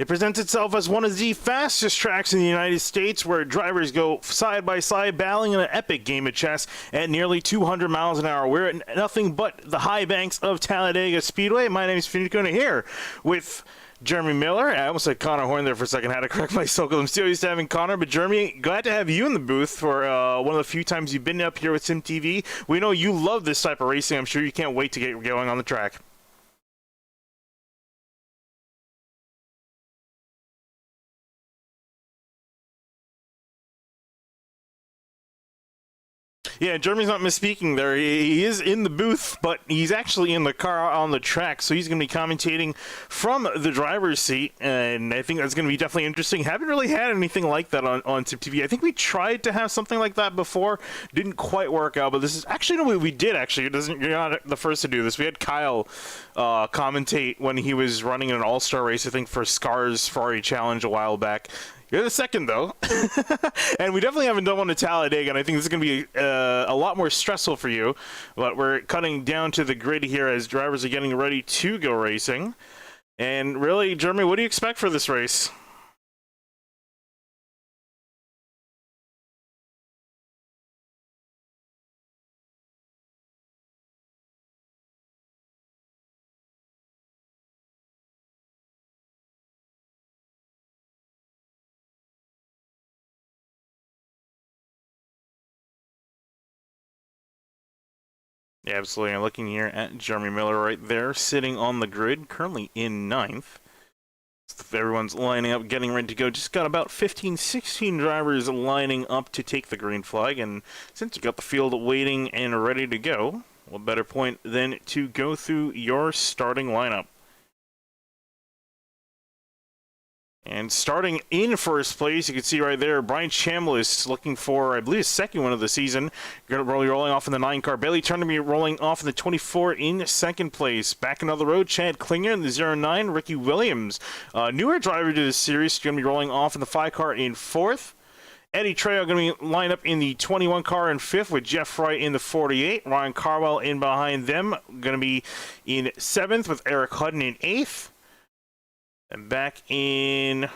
It presents itself as one of the fastest tracks in the United States, where drivers go side by side, battling in an epic game of chess at nearly 200 miles an hour. We're at nothing but the high banks of Talladega Speedway. My name is Finicona here with Jeremy Miller. I almost said Connor Horn there for a second. I had to correct myself because I'm still used to having Connor. But Jeremy, glad to have you in the booth for one of the few times you've been up here with Sim TV. We know you love this type of racing. I'm sure you can't wait to get going on the track. Yeah, Jeremy's not misspeaking there. He is in the booth, but he's actually in the car on the track, so he's going to be commentating from the driver's seat, and I think that's going to be definitely interesting. Haven't really had anything like that on Sim TV. I think we tried to have something like that before. Didn't quite work out, but this is actually, no, we did actually. You're not the first to do this. We had Kyle commentate when he was running an all-star race, I think, for Scar's Ferrari Challenge a while back. You're the second, though. And we definitely haven't done one to Talladega, and I think this is going to be a lot more stressful for you. But we're cutting down to the grid here as drivers are getting ready to go racing. And really, Jeremy, what do you expect for this race? Yeah, absolutely. I'm looking here at Jeremy Miller right there, sitting on the grid, currently in 9th. Everyone's lining up, getting ready to go. Just got about 15, 16 drivers lining up to take the green flag. And since you got the field waiting and ready to go, what better point than to go through your starting lineup? And starting in first place, you can see right there, Brian Chambliss looking for, I believe, his second one of the season. Going to be rolling off in the 9 car. Bailey Turner rolling off in the 24 in second place. Back another road, Chad Klinger in the 09. Ricky Williams, newer driver to this series, going to be rolling off in the 5 car in fourth. Eddie Trejo going to be lined up in the 21 car in 5th with Jeff Fry in the 48. Ryan Carwell in behind them, going to be in 7th with Eric Hudden in 8th. And back in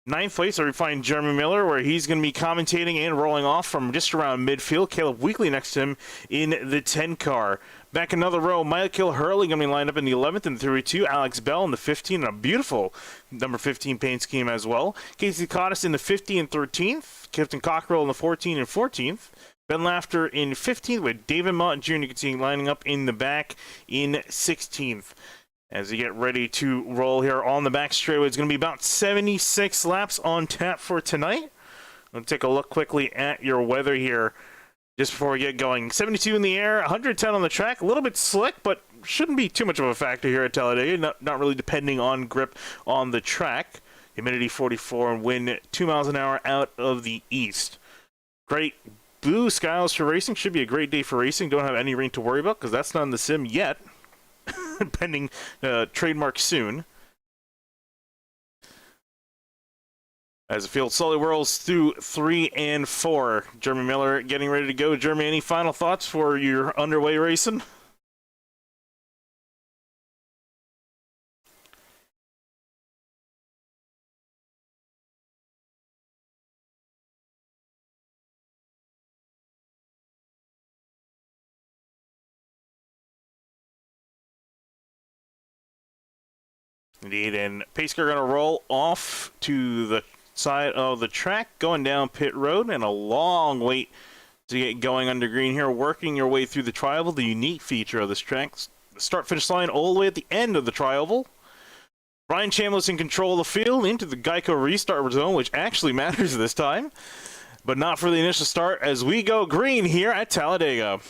9th place, we find Jeremy Miller, where he's going to be commentating and rolling off from just around midfield. Caleb Weekly next to him in the 10 car. Back another row, Michael Hurley going to be lined up in the 11th and 32. Alex Bell in the 15, and a beautiful number 15 paint scheme as well. Casey Cottis in the 50 and 13th. Clifton Cockrell in the 14 and 14th. Ben Laughter in 15th with David Mott Jr. You can see lining up in the back in 16th. As you get ready to roll here on the back straightaway, it's going to be about 76 laps on tap for tonight. Let's take a look quickly at your weather here just before we get going. 72 in the air, 110 on the track. A little bit slick, but shouldn't be too much of a factor here at Talladega. Not really depending on grip on the track. Humidity 44 and wind 2 miles an hour out of the east. Great blue skies for racing. Should be a great day for racing. Don't have any rain to worry about because that's not in the sim yet. Pending trademark soon. As the field slowly whirls through 3 and 4. Jeremy Miller getting ready to go. Jeremy, any final thoughts for your underway racing? Indeed, and pace car going to roll off to the side of the track, going down pit road, and a long wait to get going under green here, working your way through the tri-oval, the unique feature of this track. The start-finish line all the way at the end of the tri-oval. Brian Chambliss in control of the field into the Geico restart zone, which actually matters this time, but not for the initial start as we go green here at Talladega.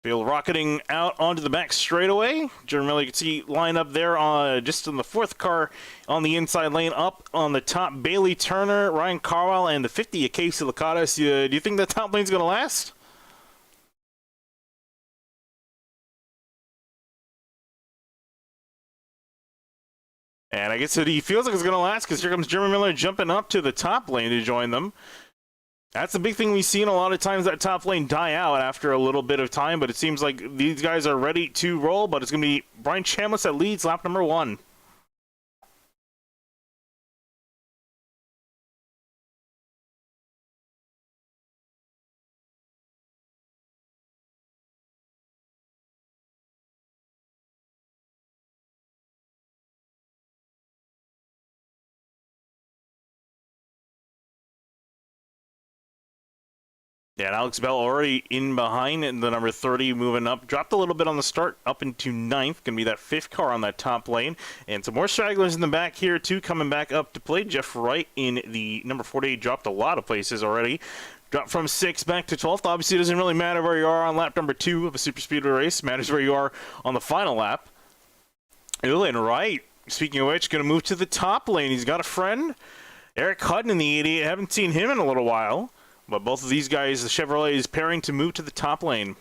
Field rocketing out onto the back straightaway. Jeremy Miller, you can see line up there just in the fourth car on the inside lane. Up on the top, Bailey Turner, Ryan Carwell, and the 50 of Casey Lacadas. Do you think the top lane's going to last? And I guess he feels like it's going to last because here comes Jeremy Miller jumping up to the top lane to join them. That's the big thing we've seen a lot of times, that top lane die out after a little bit of time, but it seems like these guys are ready to roll, but it's going to be Brian Chambliss that leads lap number 1. Yeah, and Alex Bell already in behind in the number 30, moving up. Dropped a little bit on the start, up into 9th. Going to be that 5th car on that top lane. And some more stragglers in the back here, too, coming back up to play. Jeff Wright in the number 48 dropped a lot of places already. Dropped from 6th back to 12th. Obviously, it doesn't really matter where you are on lap number 2 of a super speedway race. It matters where you are on the final lap. Ooh, and Wright, speaking of which, going to move to the top lane. He's got a friend, Eric Hutton in the 88. Haven't seen him in a little while. But both of these guys, the Chevrolet is pairing to move to the top lane.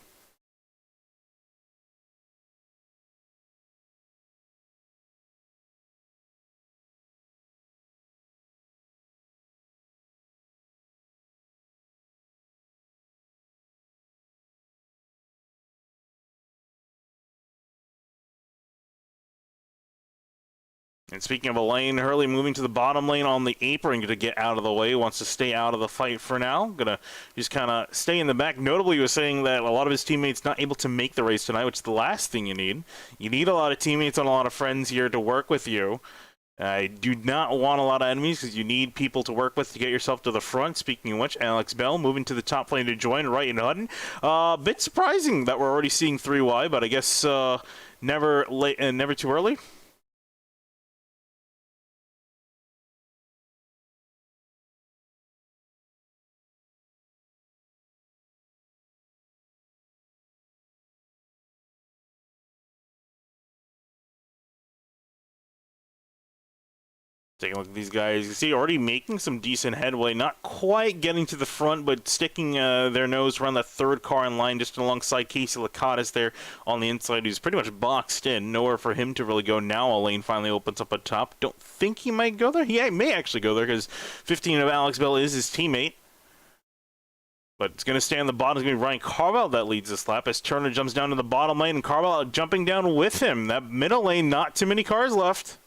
And speaking of a lane, Hurley moving to the bottom lane on the apron to get out of the way. Wants to stay out of the fight for now. Gonna just kind of stay in the back. Notably, he was saying that a lot of his teammates not able to make the race tonight, which is the last thing you need. You need a lot of teammates and a lot of friends here to work with you. I do not want a lot of enemies because you need people to work with to get yourself to the front. Speaking of which, Alex Bell moving to the top lane to join Wright and Hutton. A bit surprising that we're already seeing 3Y, but I guess never late and never too early. Taking a look at these guys, you see already making some decent headway, not quite getting to the front, but sticking their nose around the 3rd car in line just alongside Casey Lacadas there on the inside, who's pretty much boxed in. Nowhere for him to really go. Now a lane finally opens up at top. Don't think he might go there. He may actually go there because 15 of Alex Bell is his teammate. But it's going to stay on the bottom. It's going to be Ryan Carwell that leads this lap as Turner jumps down to the bottom lane, and Carwell jumping down with him. That middle lane, not too many cars left.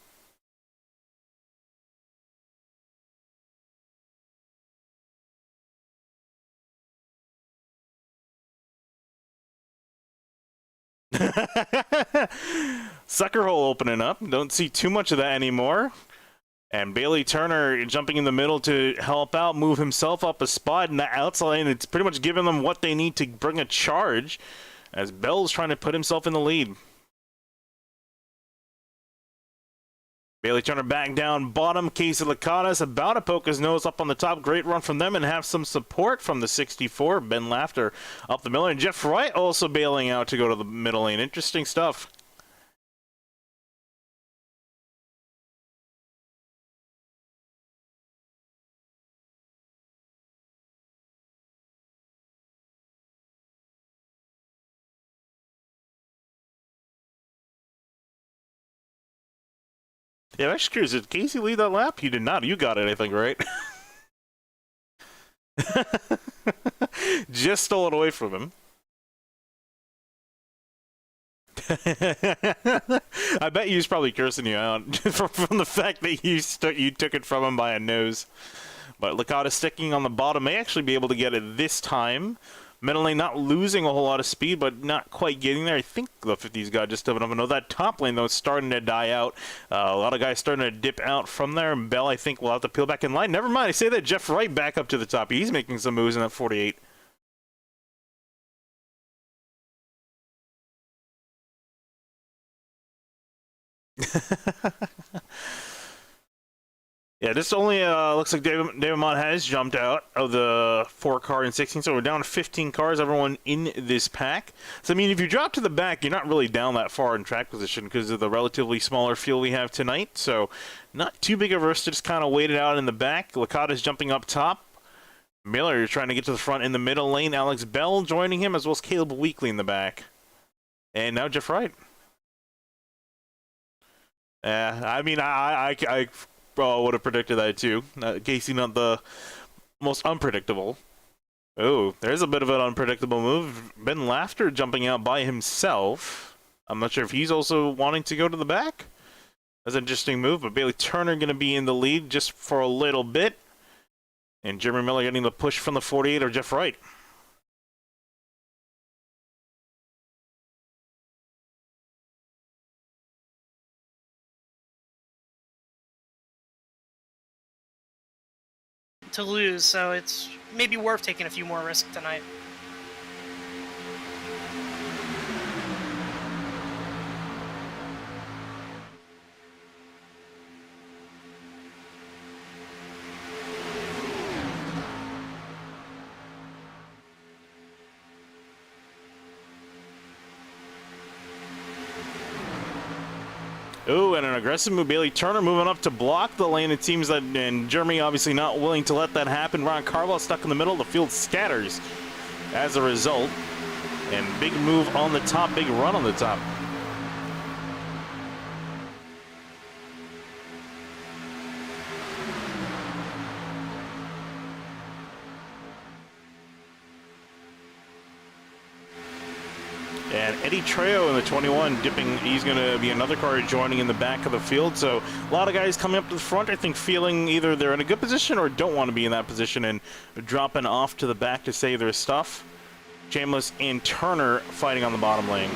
Sucker hole opening up. Don't see too much of that anymore. And Bailey Turner jumping in the middle to help out, move himself up a spot in the outside lane. It's pretty much giving them what they need to bring a charge as Bell's trying to put himself in the lead. Bailey Turner back down bottom. Casey Lacadas about to poke his nose up on the top. Great run from them and have some support from the 64. Ben Laughter up the middle. And Jeff Wright also bailing out to go to the middle lane. Interesting stuff. Yeah, I'm actually curious. Did Casey lead that lap? He did not. You got it, I think, right? Just stole it away from him. I bet he was probably cursing you out from the fact that you took it from him by a nose. But Licata sticking on the bottom may actually be able to get it this time. Middle lane not losing a whole lot of speed, but not quite getting there. I think the 50's got just enough. I know that top lane, though, is starting to die out. A lot of guys starting to dip out from there. And Bell, I think, will have to peel back in line. Never mind. I say that Jeff Wright back up to the top. He's making some moves in that 48. Yeah, this only looks like David Mott has jumped out of the 4-car in 16, so we're down to 15 cars, everyone in this pack. So, I mean, if you drop to the back, you're not really down that far in track position because of the relatively smaller field we have tonight. So, not too big of a risk to just kind of wait it out in the back. Licata's jumping up top. Miller trying to get to the front in the middle lane. Alex Bell joining him, as well as Caleb Weekly in the back. And now Jeff Wright. I mean, I would have predicted that too. Casey, not the most unpredictable. Oh, there's a bit of an unpredictable move. Ben Laughter jumping out by himself. I'm not sure if he's also wanting to go to the back. That's an interesting move, but Bailey Turner going to be in the lead just for a little bit. And Jeremy Miller getting the push from the 48 or Jeff Wright. To lose, so it's maybe worth taking a few more risks tonight. Oh, and an aggressive move. Bailey Turner moving up to block the lane. It seems that, and Jeremy obviously not willing to let that happen. Ron Carwell stuck in the middle. The field scatters as a result. And big move on the top, big run on the top. And Eddie Trejo in the 21 dipping. He's going to be another car joining in the back of the field. So a lot of guys coming up to the front, I think, feeling either they're in a good position or don't want to be in that position and dropping off to the back to save their stuff. Chambliss and Turner fighting on the bottom lane.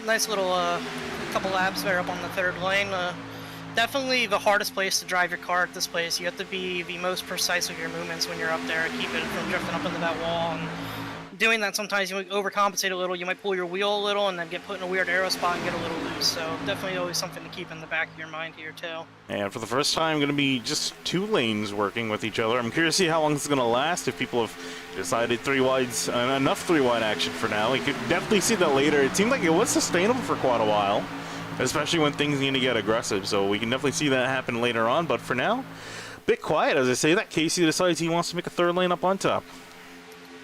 Nice little couple laps there up on the third lane. Definitely the hardest place to drive your car at this place. You have to be the most precise with your movements when you're up there, keep it from drifting up into that wall. And doing that, sometimes you overcompensate a little. You might pull your wheel a little and then get put in a weird aero spot and get a little loose. So definitely always something to keep in the back of your mind here too. And for the first time, going to be just 2 lanes working with each other. I'm curious to see how long this is going to last. If people have decided 3 wides, enough 3 wide action for now. We could definitely see that later. It seemed like it was sustainable for quite a while, especially when things need to get aggressive. So we can definitely see that happen later on. But for now, a bit quiet, as I say that. Casey decides he wants to make a 3rd lane up on top.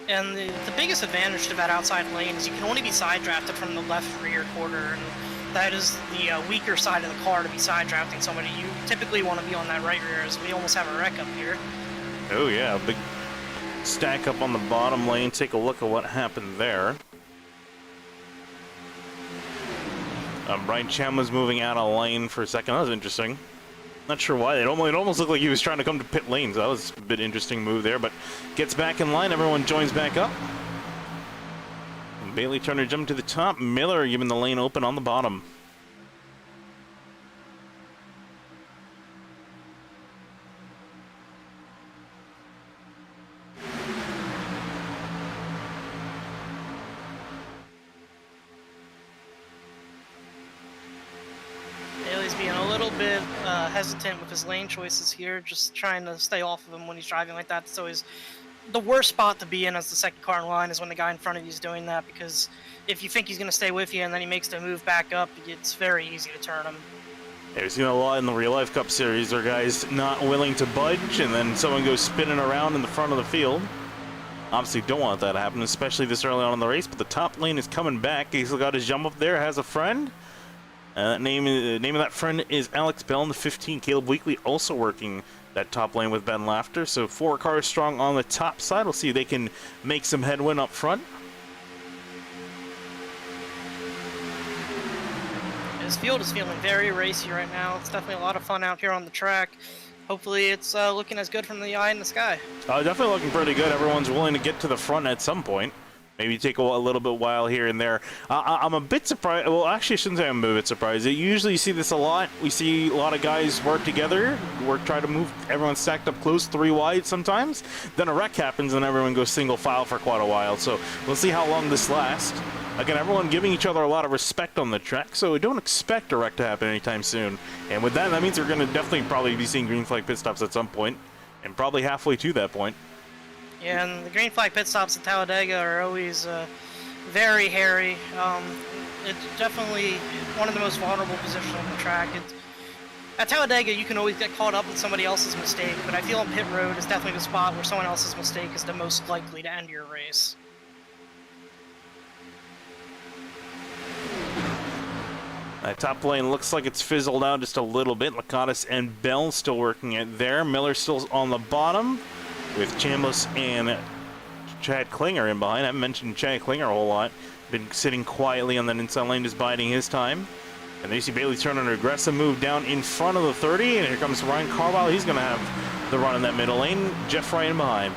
And the biggest advantage to that outside lane is you can only be side drafted from the left rear quarter, and that is the weaker side of the car to be side drafting somebody. You typically want to be on that right rear, as we almost have a wreck up here. Oh yeah, big stack up on the bottom lane. Take a look at what happened there. Brian Chambliss moving out of lane for a second. That was interesting. Not sure why. It almost looked like he was trying to come to pit lane. So that was a bit interesting move there, but gets back in line. Everyone joins back up. And Bailey Turner jumping to the top. Miller giving the lane open on the bottom. Bailey's being a little bit hesitant with his lane choices here, just trying to stay off of him when he's driving like that. It's always the worst spot to be in as the second car in line, is when the guy in front of you is doing that, because if you think he's going to stay with you and then he makes the move back up, it's very easy to turn him. Yeah, we've seen a lot in the Real Life Cup Series where guys not willing to budge and then someone goes spinning around in the front of the field. Obviously don't want that to happen, especially this early on in the race, but the top lane is coming back. He's got his jump up there, has a friend. Name of that friend is Alex Bell in the 15. Caleb Weekly also working that top lane with Ben Laughter. So 4 cars strong on the top side. We'll see if they can make some headwind up front. His field is feeling very racy right now. It's definitely a lot of fun out here on the track. Hopefully it's looking as good from the eye in the sky. Definitely looking pretty good. Everyone's willing to get to the front at some point. Maybe take a little bit while here and there. I'm a bit surprised. Well, actually, I shouldn't say I'm a bit surprised. Usually you see this a lot. We see a lot of guys work together, try to move everyone stacked up close, 3 wide sometimes. Then a wreck happens and everyone goes single file for quite a while. So we'll see how long this lasts. Again, everyone giving each other a lot of respect on the track, so we don't expect a wreck to happen anytime soon. And with that, that means we're going to definitely probably be seeing green flag pit stops at some point, and probably halfway to that point. Yeah, and the green flag pit stops at Talladega are always very hairy. It's definitely one of the most vulnerable positions on the track. At Talladega, you can always get caught up with somebody else's mistake, but I feel on pit road is definitely the spot where someone else's mistake is the most likely to end your race. That top lane looks like it's fizzled out just a little bit. Lakatos and Bell still working it there. Miller still on the bottom, with Chambliss and Chad Klinger in behind. I haven't mentioned Chad Klinger a whole lot. Been sitting quietly on that inside lane, just biding his time. And there you see Bailey turn an aggressive move down in front of the 30, and here comes Ryan Carlisle. He's going to have the run in that middle lane. Jeff right in behind.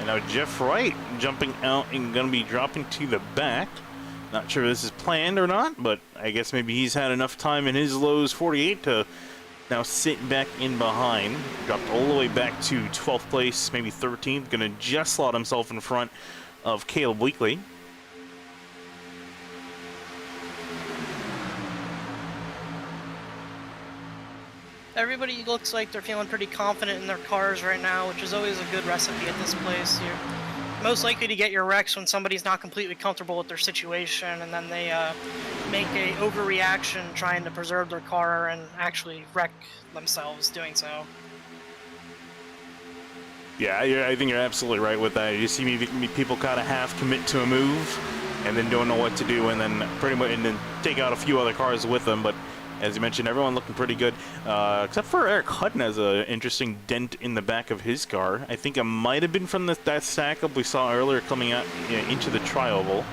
Now Jeff Wright jumping out and going to be dropping to the back. Not sure if this is planned or not, but I guess maybe he's had enough time in his lows 48 to now sit back in behind. Dropped all the way back to 12th place, maybe 13th. Going to just slot himself in front of Caleb Weekly. Everybody looks like they're feeling pretty confident in their cars right now, which is always a good recipe at this place. You're most likely to get your wrecks when somebody's not completely comfortable with their situation, and then they make a overreaction trying to preserve their car and actually wreck themselves doing so. Yeah, I think you're absolutely right with that. You see people kind of half commit to a move and then don't know what to do, and then pretty much and then take out a few other cars with them. But as you mentioned, everyone looking pretty good, except for Eric Hutton has an interesting dent in the back of his car. I think it might have been from that stack up we saw earlier coming out into the tri-oval.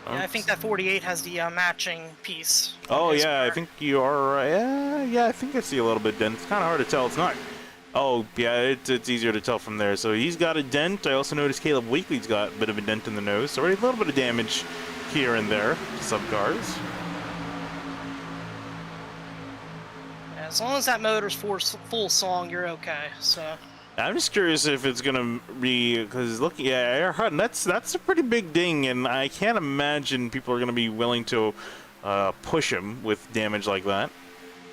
Yeah, I think that 48 has the matching piece. Oh yeah, car. I think you are right. Yeah, I think I see a little bit dent. It's kind of hard to tell. It's not. Oh yeah, it's easier to tell from there. So he's got a dent. I also noticed Caleb Weekly's got a bit of a dent in the nose. So already a little bit of damage here and there to some cars. As long as that motor's full song, you're okay. So I'm just curious if it's gonna be, because look, yeah, Eric Hutton, that's a pretty big ding, and I can't imagine people are gonna be willing to push him with damage like that.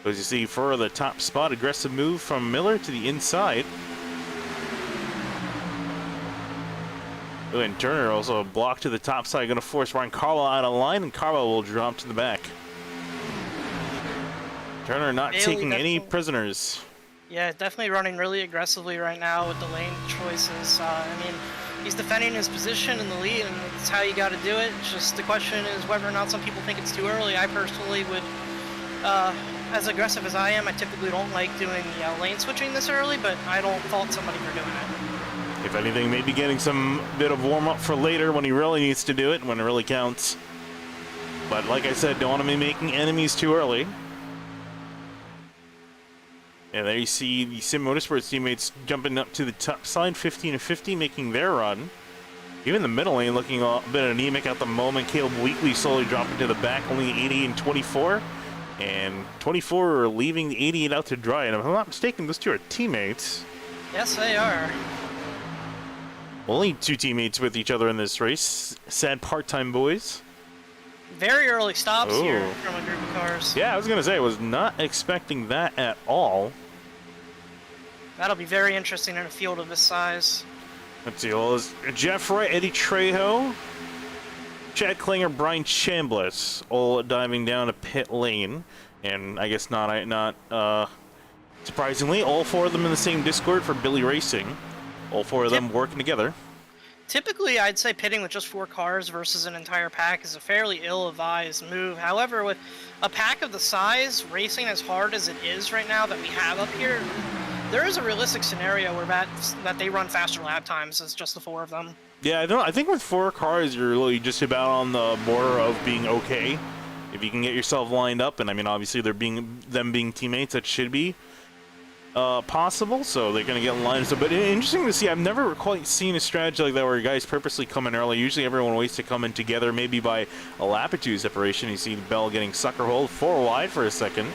As you see, for the top spot, aggressive move from Miller to the inside. Ooh, and Turner also a block to the top side, going to force Ryan Carlisle out of line, and Carlisle will drop to the back. Turner not Bailey taking any prisoners. Yeah, definitely running really aggressively right now with the lane choices. I mean, he's defending his position in the lead, and it's how you got to do it. It's just the question is whether or not some people think it's too early. I personally would, as aggressive as I am, I typically don't like doing lane switching this early, but I don't fault somebody for doing it. If anything, maybe getting some bit of warm-up for later when he really needs to do it, when it really counts. But like I said, don't want to be making enemies too early. And there you see the Sim Motorsports teammates jumping up to the top side, 15 and 50, making their run. Even the middle lane looking a bit anemic at the moment. Caleb Weekly slowly dropping to the back, only 88 and 24. And 24 are leaving the 88 out to dry. And if I'm not mistaken, those two are teammates. Yes, they are. Only two teammates with each other in this race. Sad part-time boys. Very early stops Ooh. here from a group of cars. Yeah, I was going to say, I was not expecting that at all. That'll be very interesting in a field of this size. Let's see, well, it's Jeff Wright, Eddie Trejo, Chad Klinger, Brian Chambliss, all diving down a pit lane. And I guess not surprisingly, all four of them in the same Discord for Billy Racing. All four of them working together. Typically, I'd say pitting with just 4 cars versus an entire pack is a fairly ill-advised move. However, with a pack of the size, racing as hard as it is right now that we have up here, There is a realistic scenario where that they run faster lap times as just the 4 of them. Yeah, I think with 4 cars, you're really just about on the border of being okay. If you can get yourself lined up, and I mean, obviously, them being teammates, that should be possible, so they're going to get in line. So, but interesting to see. I've never quite seen a strategy like that where guys purposely come in early. Usually everyone waits to come in together, maybe by a lap or 2 separation. You see Bell getting sucker hold 4 wide for a second.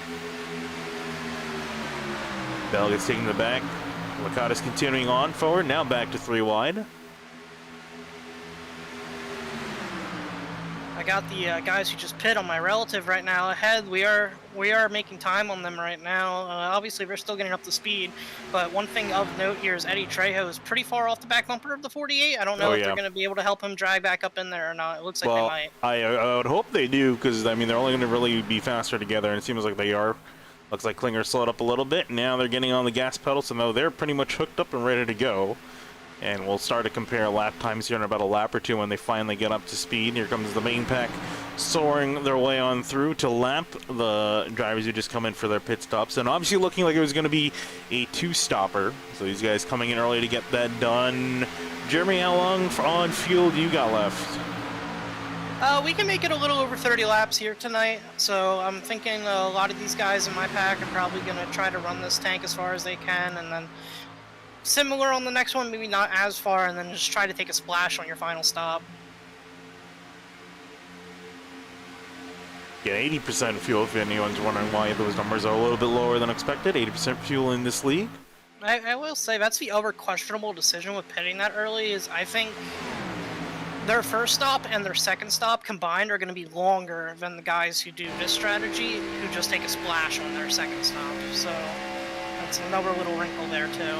Bell gets taken to the back. Licata's continuing on forward, now back to 3 wide. I got the guys who just pit on my relative right now ahead. We are making time on them right now. Obviously, they're still getting up to speed, but one thing of note here is Eddie Trejo is pretty far off the back bumper of the 48. I don't know if they're going to be able to help him drag back up in there or not. It looks like they might. I would hope they do, because I mean they're only going to really be faster together, and it seems like they are. Looks like Klinger slowed up a little bit. Now they're getting on the gas pedal, so now they're pretty much hooked up and ready to go. And we'll start to compare lap times here in about a lap or 2 when they finally get up to speed. Here comes the main pack soaring their way on through to lap the drivers who just come in for their pit stops. And obviously looking like it was going to be a 2-stopper. So these guys coming in early to get that done. Jeremy, how long on fuel do you got left? We can make it a little over 30 laps here tonight. So I'm thinking a lot of these guys in my pack are probably going to try to run this tank as far as they can. And then similar on the next one, maybe not as far, and then just try to take a splash on your final stop. Yeah, 80% fuel, if anyone's wondering why those numbers are a little bit lower than expected. 80% fuel in this league. I will say that's the other questionable decision with pitting that early is I think their first stop and their second stop combined are going to be longer than the guys who do this strategy who just take a splash on their second stop. So that's another little wrinkle there too.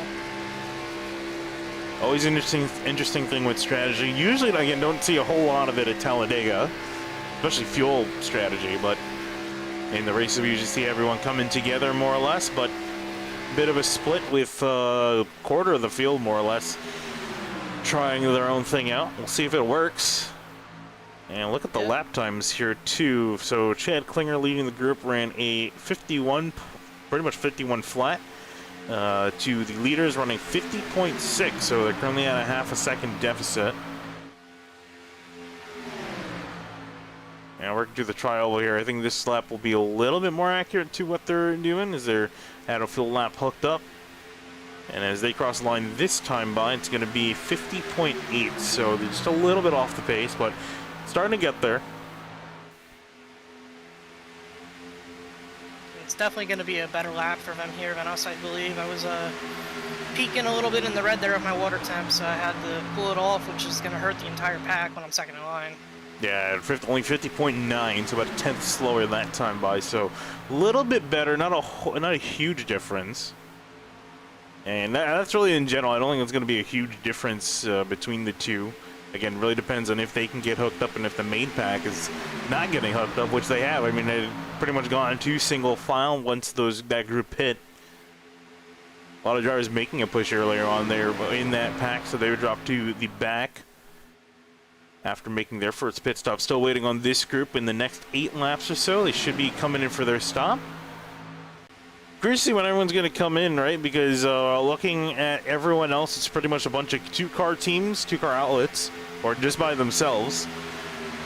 Always interesting thing with strategy. Usually, again, don't see a whole lot of it at Talladega, especially fuel strategy, but in the races we usually see everyone coming together more or less, but a bit of a split with a quarter of the field more or less trying their own thing out. We'll see if it works. And look at the lap times here too. So Chad Klinger leading the group ran a 51, pretty much 51 flat. To the leaders running 50.6, so they're currently at a half a second deficit. And working through the trial here, I think this lap will be a little bit more accurate to what they're doing as they're at a full lap hooked up. And as they cross the line this time by, it's going to be 50.8, so they're just a little bit off the pace, but starting to get there. It's definitely going to be a better lap for them here than us, I believe. I was peaking a little bit in the red there at my water temp, so I had to pull it off, which is going to hurt the entire pack when I'm second in line. Yeah, only 50.9, so about a tenth slower that time by, so a little bit better, not a huge difference. And that's really in general. I don't think it's going to be a huge difference between the two. Again, really depends on if they can get hooked up and if the main pack is not getting hooked up, which they have. I mean, they've pretty much gone to single file once that group hit. A lot of drivers making a push earlier on there in that pack, so they would drop to the back after making their first pit stop. Still waiting on this group in the next 8 laps or so. They should be coming in for their stop. Curious to see when everyone's going to come in, right? Because looking at everyone else, it's pretty much a bunch of 2-car teams, 2-car outlets, or just by themselves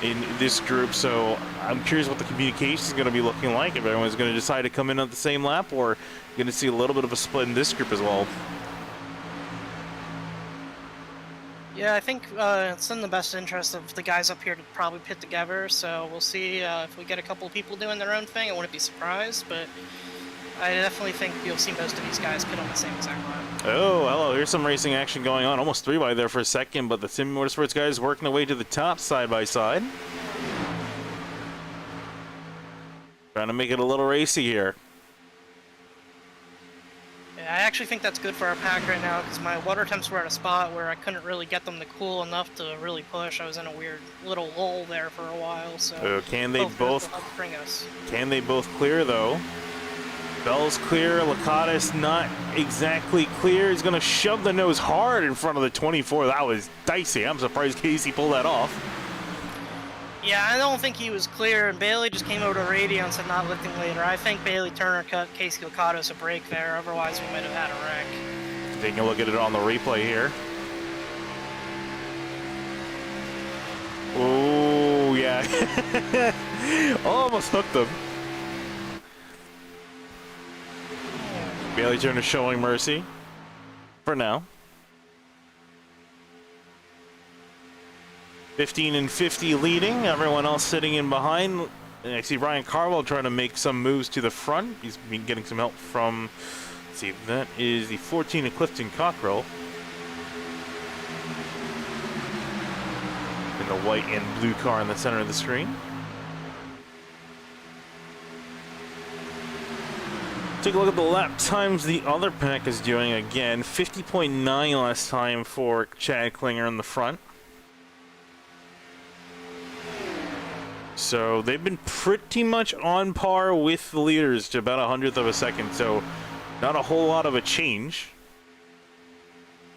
in this group. So I'm curious what the communication is going to be looking like. If everyone's going to decide to come in on the same lap, or going to see a little bit of a split in this group as well. Yeah, I think it's in the best interest of the guys up here to probably pit together. So we'll see if we get a couple of people doing their own thing. I wouldn't be surprised, but I definitely think you'll see most of these guys pit on the same exact lap. Oh, hello. Here's some racing action going on. Almost 3 wide there for a second, but the Sim Motorsports guys working their way to the top side by side. Trying to make it a little racy here. Yeah, I actually think that's good for our pack right now because my water temps were at a spot where I couldn't really get them to cool enough to really push. I was in a weird little lull there for a while. So can they both bring us? Can they both clear though? Bell's clear. Licata's not exactly clear. He's going to shove the nose hard in front of the 24. That was dicey. I'm surprised Casey pulled that off. Yeah, I don't think he was clear, and Bailey just came over to radio and said not lifting later. I think Bailey Turner cut Casey Licatos a break there, otherwise we might have had a wreck. Taking a look at it on the replay here. Oh, yeah. Almost hooked him. Bailey Turner showing mercy. For now. 15 and 50 leading. Everyone else sitting in behind. And I see Ryan Carwell trying to make some moves to the front. He's been getting some help from... Let's see, that is the 14 of Clifton Cockrell. In the white and blue car in the center of the screen. Take a look at the lap times the other pack is doing again. 50.9 last time for Chad Klinger in the front. So they've been pretty much on par with the leaders to about 100th of a second. So not a whole lot of a change.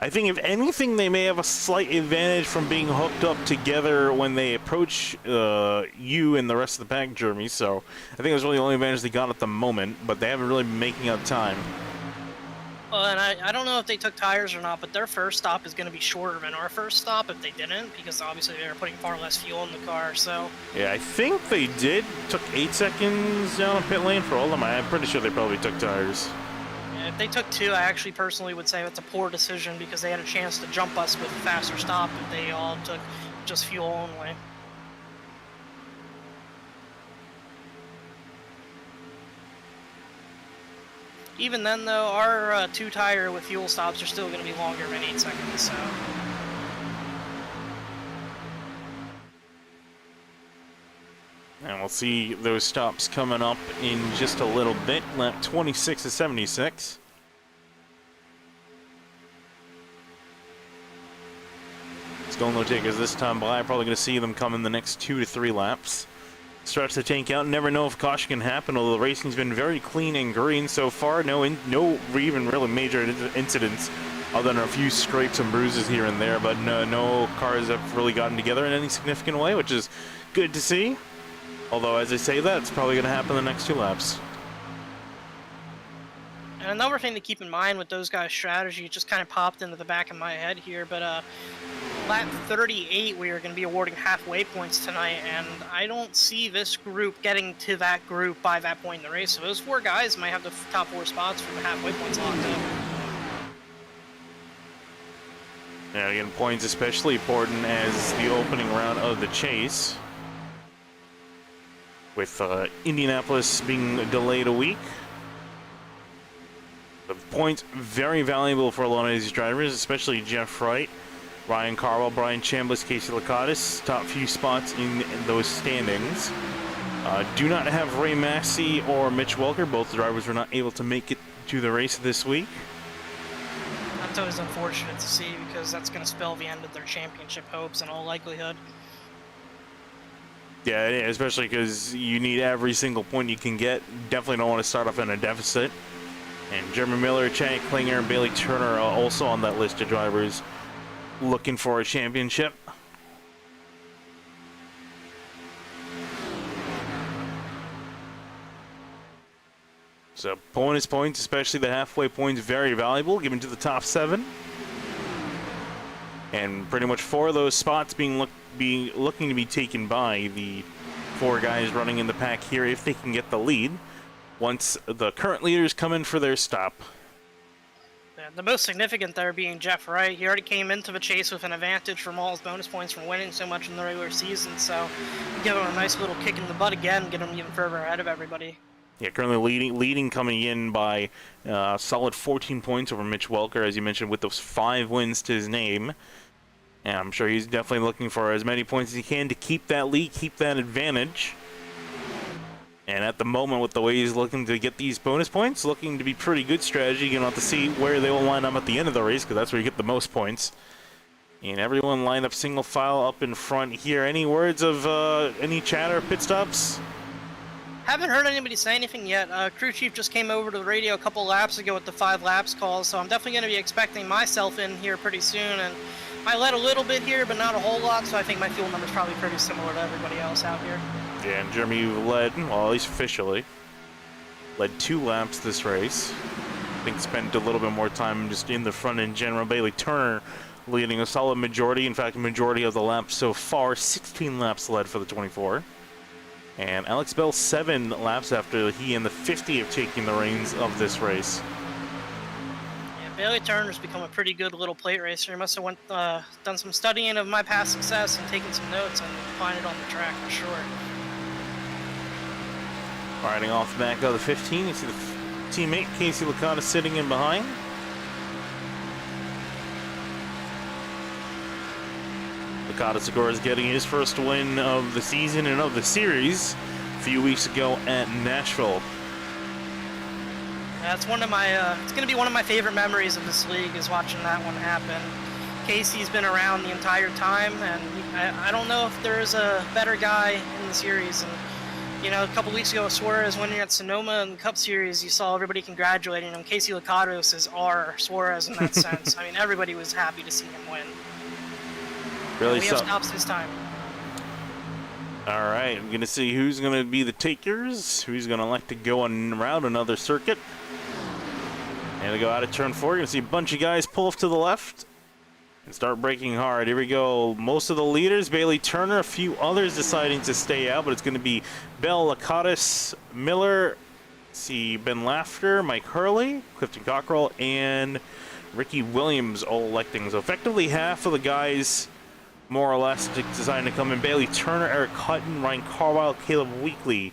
I think if anything, they may have a slight advantage from being hooked up together when they approach you and the rest of the pack, Jeremy. So I think that's really the only advantage they got at the moment, but they haven't really been making up time. Well, and I don't know if they took tires or not, but their first stop is going to be shorter than our first stop if they didn't, because obviously they were putting far less fuel in the car, so... Yeah, I think they did. Took 8 seconds down a pit lane for all of them. I'm pretty sure they probably took tires. If they took 2, I actually personally would say it's a poor decision because they had a chance to jump us with a faster stop if they all took just fuel only. Even then, though, our 2-tire with fuel stops are still going to be longer than 8 seconds, so... And we'll see those stops coming up in just a little bit. Lap 26 to 76. Stonelow takers this time by. Probably going to see them come in the next 2 to 3 laps. Starts the tank out. Never know if caution can happen, although the racing's been very clean and green so far. No even really major incidents other than a few scrapes and bruises here and there, but no cars have really gotten together in any significant way, which is good to see. Although, as I say that, it's probably going to happen in the next 2 laps. And another thing to keep in mind with those guys' strategy, it just kind of popped into the back of my head here, but lap 38 we are going to be awarding halfway points tonight, and I don't see this group getting to that group by that point in the race. So those 4 guys might have the top 4 spots for the halfway points locked up. And again, points especially important as the opening round of the chase. With Indianapolis being delayed a week. The points very valuable for a lot of these drivers, especially Jeff Wright, Ryan Carwell, Brian Chambliss, Casey Licatos, top few spots in those standings. Do not have Ray Massey or Mitch Welker. Both drivers were not able to make it to the race this week. That's always unfortunate to see because that's going to spell the end of their championship hopes in all likelihood. Yeah, especially because you need every single point you can get. Definitely don't want to start off in a deficit. And Jeremy Miller, Chad Klinger, and Bailey Turner are also on that list of drivers looking for a championship. So bonus points, especially the halfway points, very valuable, given to the top 7. And pretty much 4 of those spots looking to be taken by the 4 guys running in the pack here if they can get the lead once the current leaders come in for their stop. Yeah, the most significant there being Jeff Wright. He already came into the chase with an advantage from all his bonus points from winning so much in the regular season, so give him a nice little kick in the butt again, get him even further ahead of everybody. Yeah, currently leading coming in by a solid 14 points over Mitch Welker, as you mentioned, with those 5 wins to his name. And I'm sure he's definitely looking for as many points as he can to keep that lead, keep that advantage. And at the moment, with the way he's looking to get these bonus points, looking to be pretty good strategy. You're going to have to see where they will line up at the end of the race, because that's where you get the most points. And everyone lined up single file up in front here. Any words of any chatter, pit stops? Haven't heard anybody say anything yet. Crew chief just came over to the radio a couple laps ago with the 5 laps call, so I'm definitely going to be expecting myself in here pretty soon. And I led a little bit here, but not a whole lot, so I think my fuel number's probably pretty similar to everybody else out here. Yeah, and Jeremy, you led, well, at least officially, led 2 laps this race. I think spent a little bit more time just in the front in general. Bailey Turner leading a solid majority, in fact, a majority of the laps so far, 16 laps led for the 24. And Alex Bell 7 laps after he and the 50 have taken the reins of this race. Yeah, Bailey Turner's become a pretty good little plate racer. He must have done some studying of my past success and taken some notes and find it on the track for sure. Riding off the back of the 15, you see the teammate Casey Licata sitting in behind. Licata Segura is getting his first win of the season and of the series a few weeks ago at Nashville. That's one of my, it's going to be one of my favorite memories of this league is watching that one happen. Casey's been around the entire time, and I don't know if there's a better guy in the series. And you know, a couple weeks ago, Suarez winning at Sonoma in the Cup Series, you saw everybody congratulating him. Casey Licatos is our Suarez in that sense. I mean, everybody was happy to see him win. Really, we have stops this time. All right, I'm going to see who's going to be the takers, who's going to like to go around another circuit. And to go out of turn 4, you're going to see a bunch of guys pull off to the left and start braking hard. Here we go. Most of the leaders, Bailey Turner, a few others deciding to stay out, but it's going to be Bell, Lacatus, Miller, see Ben Lafter, Mike Hurley, Clifton Cockrell, and Ricky Williams all electing. So effectively half of the guys more or less deciding to come in. Bailey Turner, Eric Hutton, Ryan Carwile, Caleb Weekly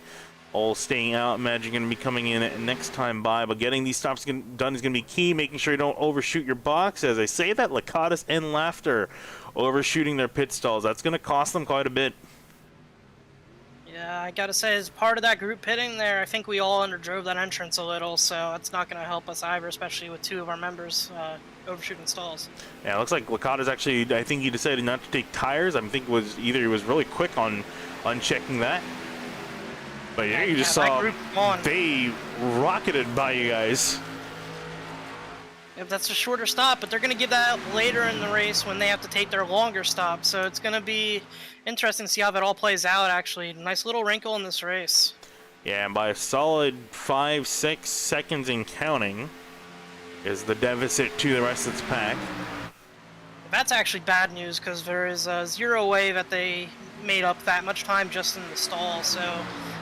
all staying out. Imagine going to be coming in next time by, but getting these stops done is going to be key, making sure you don't overshoot your box. As I say that, Lacatus and Laughter overshooting their pit stalls. That's going to cost them quite a bit. Yeah, I gotta say, as part of that group pitting there, I think we all underdrove that entrance a little, so that's not going to help us either, especially with 2 of our members overshooting stalls. Yeah, it looks like Lacatus actually, I think he decided not to take tires. I think it was either he was really quick on unchecking that. But yeah, you just saw they rocketed by you guys. If that's a shorter stop, but they're going to give that up later in the race when they have to take their longer stop. So it's going to be interesting to see how that all plays out, actually. Nice little wrinkle in this race. Yeah, and by a solid 5-6 seconds and counting is the deficit to the rest of its pack. That's actually bad news because there is zero way that they made up that much time just in the stall. So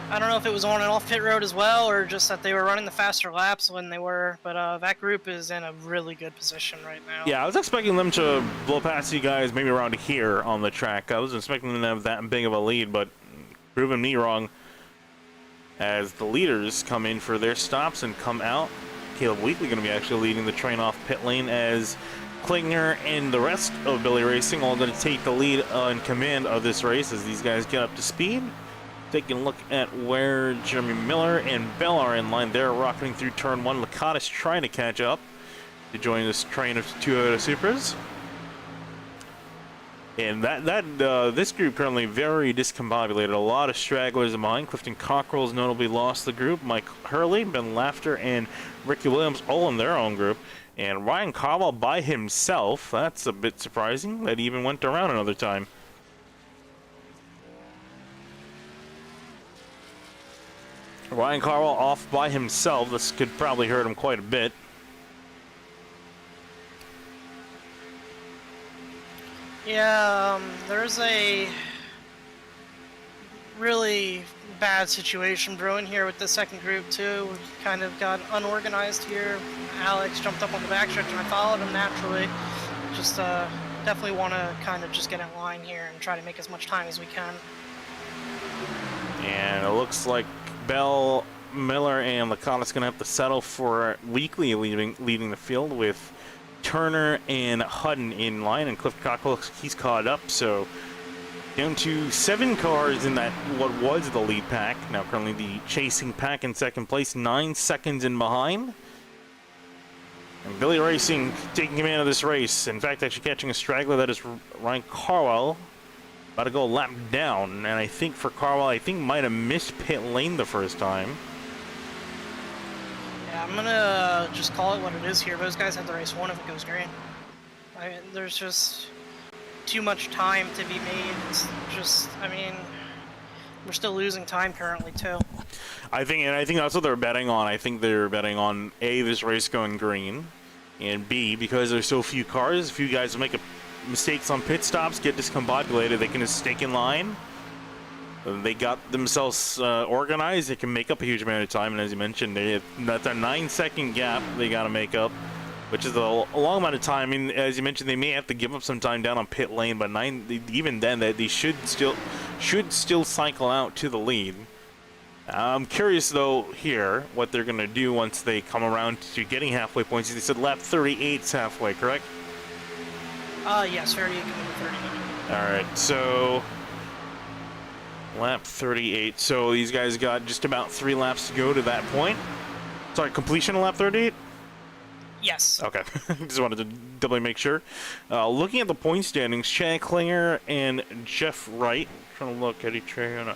I don't know if it was on and off pit road as well, or just that they were running the faster laps when they were, but that group is in a really good position right now. Yeah, I was expecting them to blow past you guys maybe around here on the track. I wasn't expecting them to have that big of a lead, but proving me wrong as the leaders come in for their stops and come out. Caleb Wheatley going to be actually leading the train off pit lane as Klinger and the rest of Billy Racing all going to take the lead and command of this race as these guys get up to speed. Taking a look at where Jeremy Miller and Bell are in line. They're rocketing through turn 1. Lacatus trying to catch up to join this train of Toyota Supras. And this group currently very discombobulated. A lot of stragglers in behind. Clifton Cockrell's notably lost the group. Mike Hurley, Ben Lafter, and Ricky Williams all in their own group. And Ryan Carwell by himself. That's a bit surprising that he even went around another time. Ryan Carwell off by himself. This could probably hurt him quite a bit. Yeah, there's a really bad situation brewing here with the second group too. We kind of got unorganized here. Alex jumped up on the backstretch and I followed him naturally. Just definitely want to kind of just get in line here and try to make as much time as we can. And it looks like Bell, Miller, and Lacatus going to have to settle for Weekly leading the field with Turner and Hutton in line, and Cliff Cockrell, he's caught up, so down to 7 cars in that what was the lead pack. Now currently the chasing pack in second place, 9 seconds in behind. And Billy Racing taking command of this race. In fact, actually catching a straggler, that is Ryan Carwell. About to go a lap down, and I think for Carwell, I think might have missed pit lane the first time. Yeah, I'm gonna just call it what it is here. Those guys have the race won if it goes green. I mean, there's just too much time to be made. It's just, I mean, we're still losing time currently too. I think that's what they're betting on. I think they're betting on A, this race going green, and B, because there's so few cars, if you guys make mistakes on pit stops, get discombobulated, they can just stake in line. They got themselves organized. They can make up a huge amount of time, and as you mentioned, that's a 9-second gap they got to make up, which is a long amount of time. I mean, as you mentioned, they may have to give up some time down on pit lane, but even then, they should still cycle out to the lead. I'm curious though here what they're gonna do once they come around to getting halfway points. They said lap 38's halfway, correct? Yes, 38 coming to 38. All right, so lap 38. So these guys got just about 3 laps to go to that point. Sorry, completion of lap 38? Yes. Okay, just wanted to doubly make sure. Looking at the point standings, Chad Klinger and Jeff Wright. Trying to look at each other.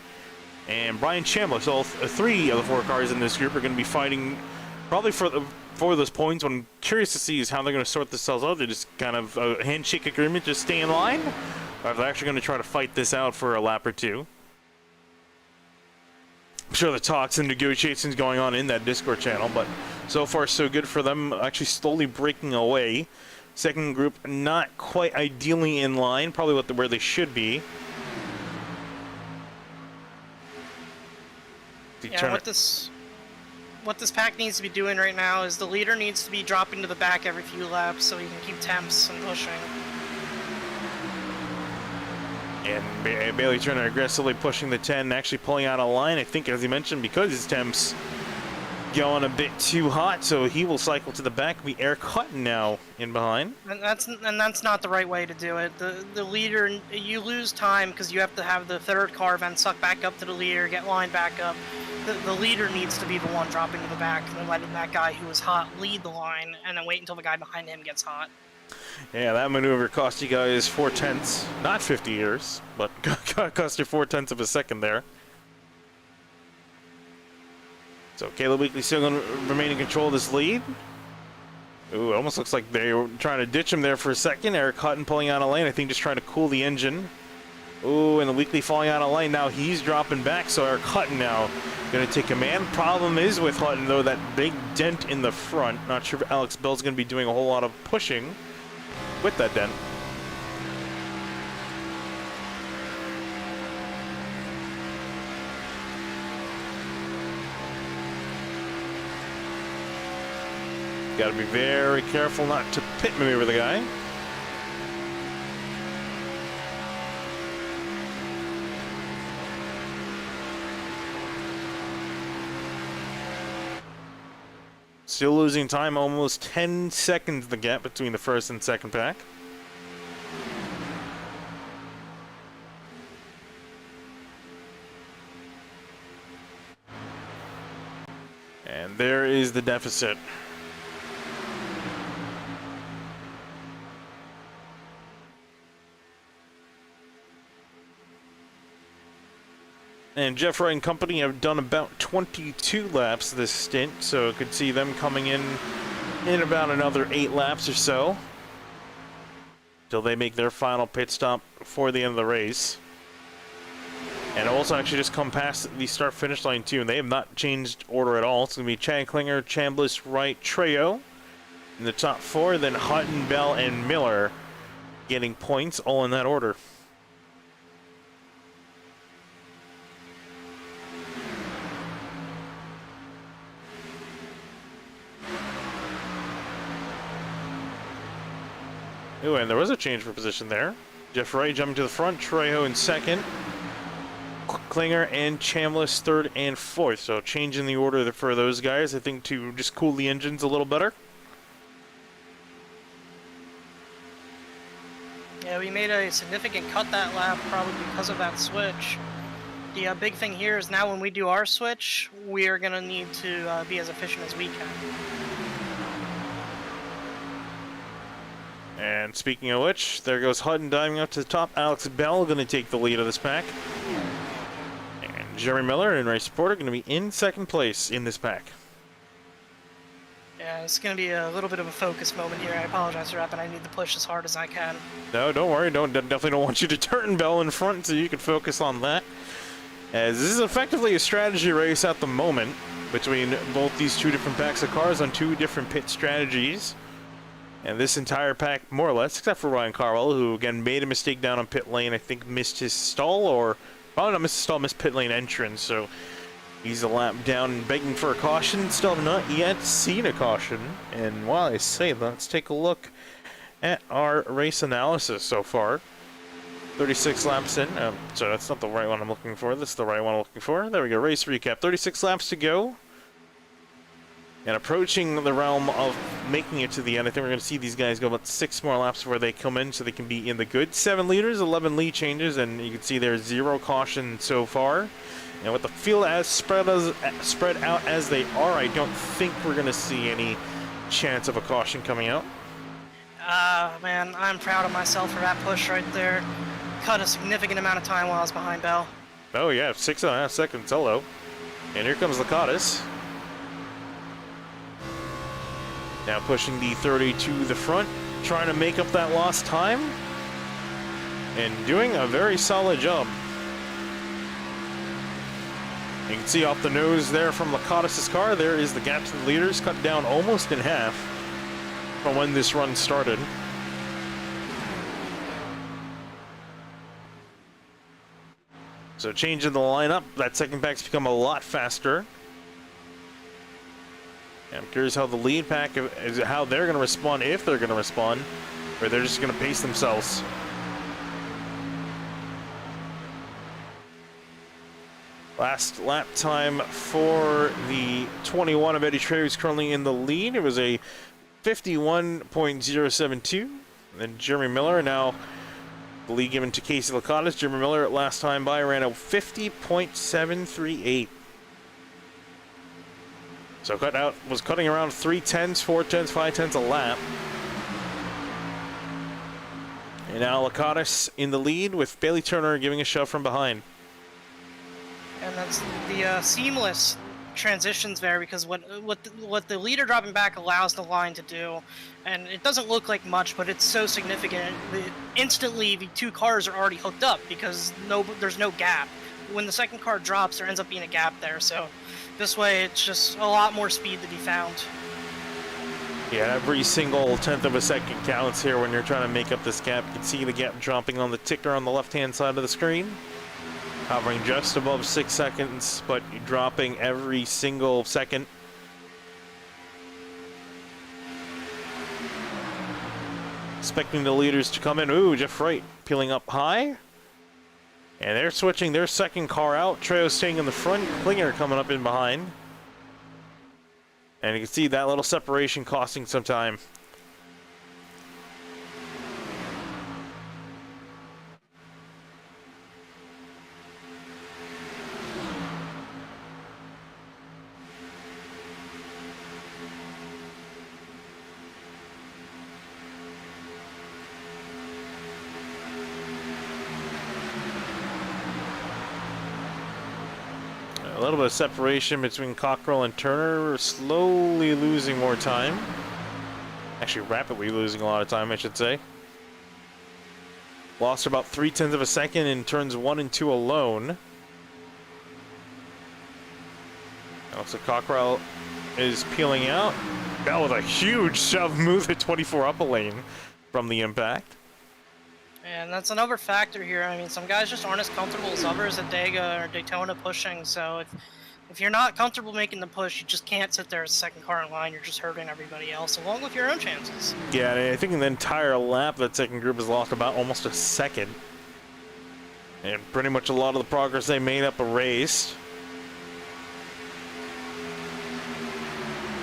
And Brian Chambliss, all 3 of the 4 cars in this group are going to be fighting probably for those points. What I'm curious to see is how they're going to sort themselves out. They're just kind of a handshake agreement, just stay in line, or if they're actually going to try to fight this out for a lap or two. I'm sure the talks and negotiations going on in that Discord channel, but so far so good for them, actually slowly breaking away. Second group not quite ideally in line, probably where they should be. Yeah, what this pack needs to be doing right now is the leader needs to be dropping to the back every few laps so he can keep temps and pushing. And Bailey Turner aggressively pushing the 10, actually pulling out a line, I think, as he mentioned, because his temps going a bit too hot, so he will cycle to the back. Be Eric Hutton now in behind. And that's not the right way to do it. The leader, you lose time because you have to have the third car then suck back up to the leader, get lined back up. The leader needs to be the one dropping to the back and letting that guy who is hot lead the line, and then wait until the guy behind him gets hot. Yeah, that maneuver cost you guys 4/10, not 50 years, but cost you 4/10 of a second there. So Caleb Weekly still going to remain in control of this lead. Ooh, it almost looks like they were trying to ditch him there for a second. Eric Hutton pulling out a lane, I think just trying to cool the engine. Ooh, and the Weekly falling out of lane. Now he's dropping back, so Eric Hutton now going to take command. Problem is with Hutton, though, that big dent in the front. Not sure if Alex Bell's going to be doing a whole lot of pushing with that dent. Got to be very careful not to pit maneuver the guy. Still losing time, almost 10 seconds the gap between the first and second pack. And there is the deficit. And Jeff Wright and company have done about 22 laps this stint, so could see them coming in about another 8 laps or so till they make their final pit stop before the end of the race. And also actually just come past the start-finish line too, and they have not changed order at all. It's going to be Chad Klinger, Chambliss, Wright, Trejo in the top 4, then Hutton, Bell, and Miller getting points, all in that order. Ooh, and there was a change for position there. Jeff Wright jumping to the front, Trejo in second, Klinger and Chambliss third and fourth. So changing the order for those guys, I think, to just cool the engines a little better. Yeah, we made a significant cut that lap probably because of that switch. The big thing here is now when we do our switch, we are going to need to be as efficient as we can. And speaking of which, there goes Hutton diving up to the top. Alex Bell going to take the lead of this pack. And Jeremy Miller and Ray Porter going to be in second place in this pack. Yeah, it's going to be a little bit of a focus moment here. I apologize for that, but I need to push as hard as I can. No, don't worry. Definitely don't want you to turn Bell in front, so you can focus on that. As this is effectively a strategy race at the moment between both these two different packs of cars on two different pit strategies. And this entire pack, more or less, except for Ryan Carwell, who again made a mistake down on pit lane. I think missed his stall, or probably not missed his stall, missed pit lane entrance. So he's a lap down and begging for a caution. Still have not yet seen a caution. And while I say that, let's take a look at our race analysis so far. 36 laps in. So that's not the right one I'm looking for. This is the right one I'm looking for. There we go. Race recap. 36 laps to go. And approaching the realm of making it to the end. I think we're going to see these guys go about 6 more laps before they come in so they can be in the good. 7 leaders, 11 lead changes, and you can see there's 0 caution so far. And with the field as spread out as they are, I don't think we're going to see any chance of a caution coming out. Man, I'm proud of myself for that push right there. Cut a significant amount of time while I was behind Bell. Oh yeah, 6.5 seconds, hello. And here comes Lacatus. Now pushing the 30 to the front, trying to make up that lost time. And doing a very solid job. You can see off the nose there from Lacatus' car, there is the gap to the leaders, cut down almost in half from when this run started. So changing the lineup, that second pack's become a lot faster. And I'm curious how the lead pack is, how they're going to respond, if they're going to respond, or they're just going to pace themselves. Last lap time for the 21 of Eddie Trey, who's currently in the lead. It was a 51.072. And then Jeremy Miller, now the lead given to Casey Lacatus. Jeremy Miller, last time by, ran a 50.738. So was cutting around 3/10s, 4/10s, 5/10s a lap. And now Lacatus in the lead with Bailey Turner giving a shove from behind. And that's the seamless transitions there, because what the leader dropping back allows the line to do, and it doesn't look like much, but it's so significant. Instantly, the 2 cars are already hooked up because there's no gap. When the second car drops, there ends up being a gap there. So this way, it's just a lot more speed to be found. Yeah, every single 1/10 of a second counts here when you're trying to make up this gap. You can see the gap dropping on the ticker on the left-hand side of the screen. Hovering just above 6 seconds, but dropping every single second. Expecting the leaders to come in. Ooh, Jeff Wright peeling up high. And they're switching their second car out. Trejo staying in the front. Klinger coming up in behind. And you can see that little separation costing some time. A little bit of separation between Cockrell and Turner. We're slowly losing more time. Actually, rapidly losing a lot of time, I should say. Lost about 3/10 of a second in turns 1 and 2 alone. Also, Cockrell is peeling out. That was a huge shove move at 24 up a lane from the impact. And that's another factor here. I mean, some guys just aren't as comfortable as others at Dega or Daytona pushing. So if you're not comfortable making the push, you just can't sit there as a second car in line. You're just hurting everybody else, along with your own chances. Yeah, and I think in the entire lap, that second group has lost about almost a second. And pretty much a lot of the progress they made up erased.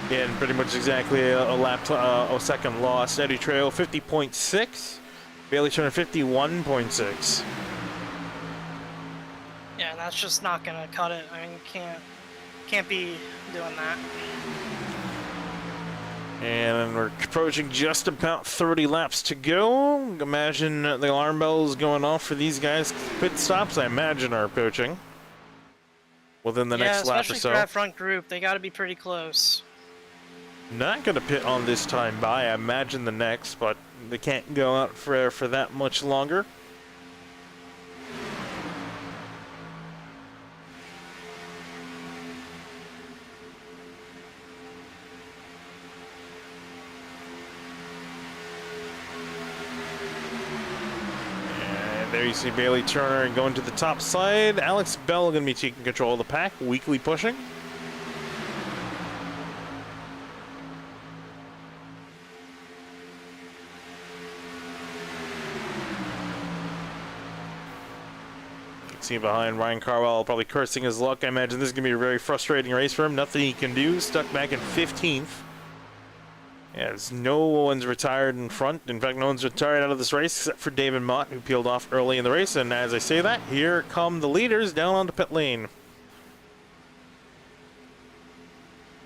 Yeah, and pretty much exactly a second lost. Eddie Trejo, 50.6. Bailey Turner, 51.6. Yeah, and that's just not gonna cut it. I mean, can't be doing that. And we're approaching just about 30 laps to go. Imagine the alarm bells going off for these guys. Pit stops, I imagine, are approaching within the next lap or especially so. for that front group, they got to be pretty close. Not going to pit on this time by, I imagine the next, but they can't go out for that much longer. There you see Bailey Turner going to the top side. Alex Bell going to be taking control of the pack, weakly pushing. You can see behind Ryan Carwell probably cursing his luck. I imagine this is going to be a very frustrating race for him. Nothing he can do. Stuck back in 15th. As no one's retired in front. In fact, no one's retired out of this race except for David Mott, who peeled off early in the race. And as I say that, here come the leaders down onto pit lane.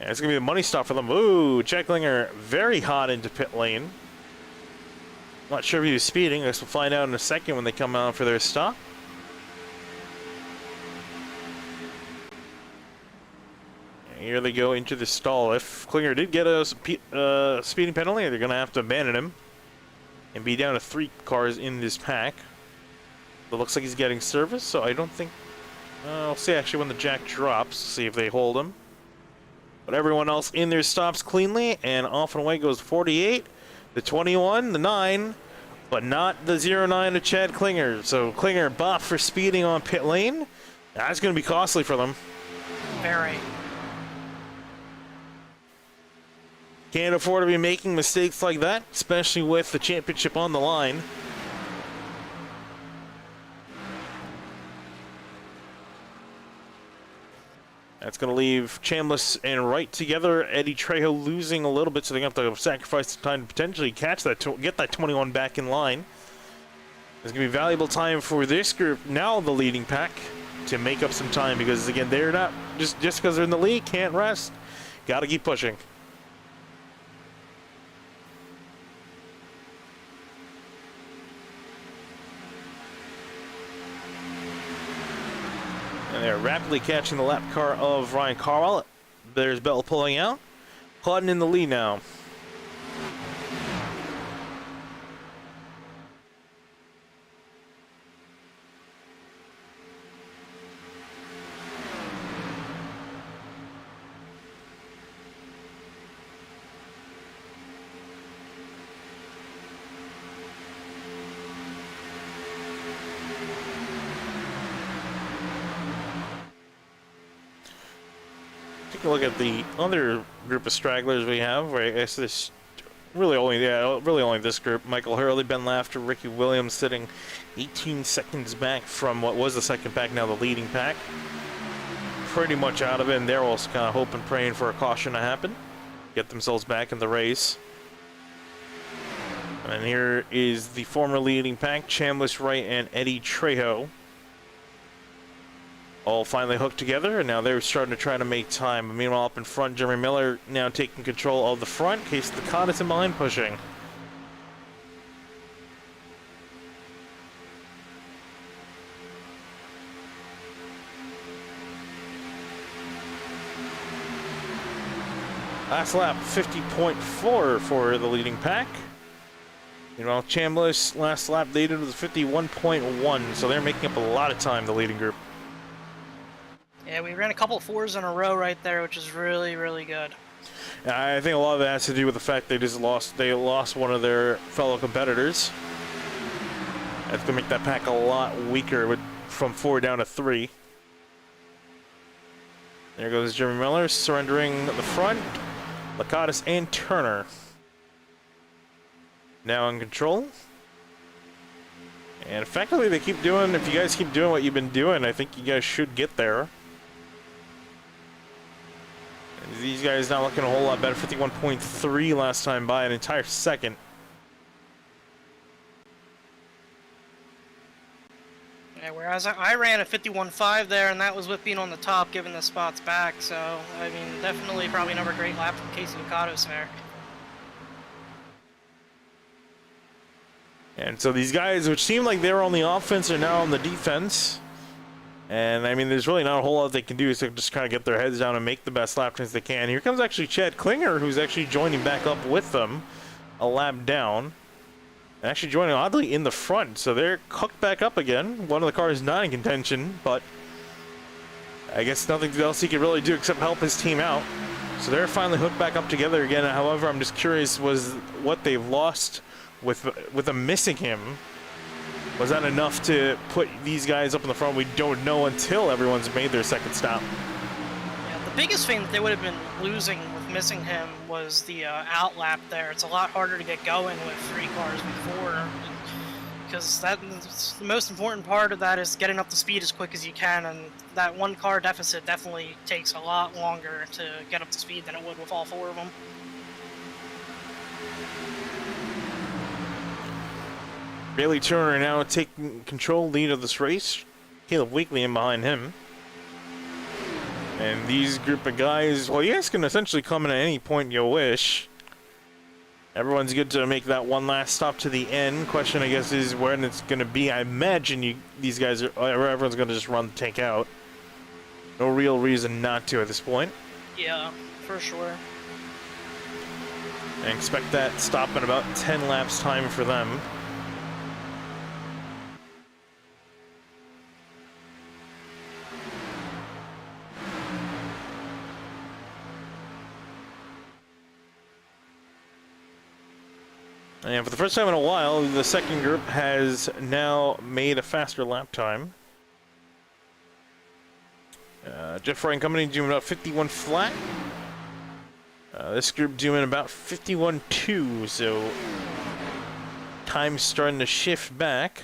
And it's going to be a money stop for them. Ooh, Chad Klinger very hot into pit lane. Not sure if he was speeding. I guess we'll find out in a second when they come out for their stop. Here they go into the stall. If Klinger did get a speeding penalty, they're going to have to abandon him and be down to 3 cars in this pack. It looks like he's getting service, so I don't think... I'll see actually when the jack drops, see if they hold him. But everyone else in there stops cleanly, and off and away goes 48, the 21, the 9, but not the 09 of Chad Klinger. So Klinger buffed for speeding on pit lane. That's going to be costly for them. Very. Can't afford to be making mistakes like that, especially with the championship on the line. That's going to leave Chambliss and Wright together. Eddie Trejo losing a little bit, so they're going to have to sacrifice the time to potentially catch that, get that 21 back in line. There's going to be valuable time for this group, now the leading pack, to make up some time, because again, they're not, just because they're in the lead, can't rest. Got to keep pushing. And they're rapidly catching the lap car of Ryan Carwell. There's Bell pulling out. Claudin in the lead now. Take a look at the other group of stragglers we have. Right, I guess this really only this group. Michael Hurley, Ben Lafter, Ricky Williams sitting 18 seconds back from what was the second pack, now the leading pack. Pretty much out of it, and they're also kind of hoping, praying for a caution to happen, get themselves back in the race. And here is the former leading pack, Chambliss, Wright, and Eddie Trejo. All finally hooked together, and now they're starting to try to make time. Meanwhile, up in front, Jeremy Miller now taking control of the front. Case the Cottis in behind pushing. Last lap, 50.4 for the leading pack. Meanwhile, Chambliss, last lap, they did was 51.1, so they're making up a lot of time, the leading group. Yeah, we ran a couple of 4s in a row right there, which is really, really good. I think a lot of that has to do with the fact they lost one of their fellow competitors. That's gonna make that pack a lot weaker from 4 down to 3. There goes Jeremy Miller surrendering the front. Lakatos and Turner now in control. And effectively they keep doing, if you guys keep doing what you've been doing, I think you guys should get there. These guys not looking a whole lot better. 51.3 last time by an entire second. Yeah, whereas I ran a 51.5 there, and that was with being on the top, giving the spots back. So, I mean, definitely probably another great lap from Casey Ducatos there. And so these guys, which seemed like they were on the offense, are now on the defense. And, I mean, there's really not a whole lot they can do, so just kind of get their heads down and make the best lap times they can. Here comes actually Chad Klinger, who's actually joining back up with them, a lap down. Actually joining, oddly, in the front, so they're hooked back up again. One of the cars not in contention, but I guess nothing else he could really do except help his team out. So they're finally hooked back up together again. However, I'm just curious, was what they've lost with them missing him, was that enough to put these guys up in the front? We don't know until everyone's made their second stop. Yeah, the biggest thing that they would have been losing with missing him was the out lap there. It's a lot harder to get going with 3 cars before, because that's the most important part of that is getting up to speed as quick as you can, and that 1 car deficit definitely takes a lot longer to get up to speed than it would with all 4 of them. Bailey Turner now taking control lead of this race. Caleb Weekly in behind him. And these group of guys, well, you guys can essentially come in at any point you wish. Everyone's good to make that one last stop to the end. Question, I guess, is when it's going to be. I imagine these guys everyone's going to just run the tank out. No real reason not to at this point. Yeah, for sure. And expect that stop in about 10 laps time for them. And for the first time in a while, the second group has now made a faster lap time. Jeff Ryan Company doing about 51 flat. This group doing about 51.2, so time's starting to shift back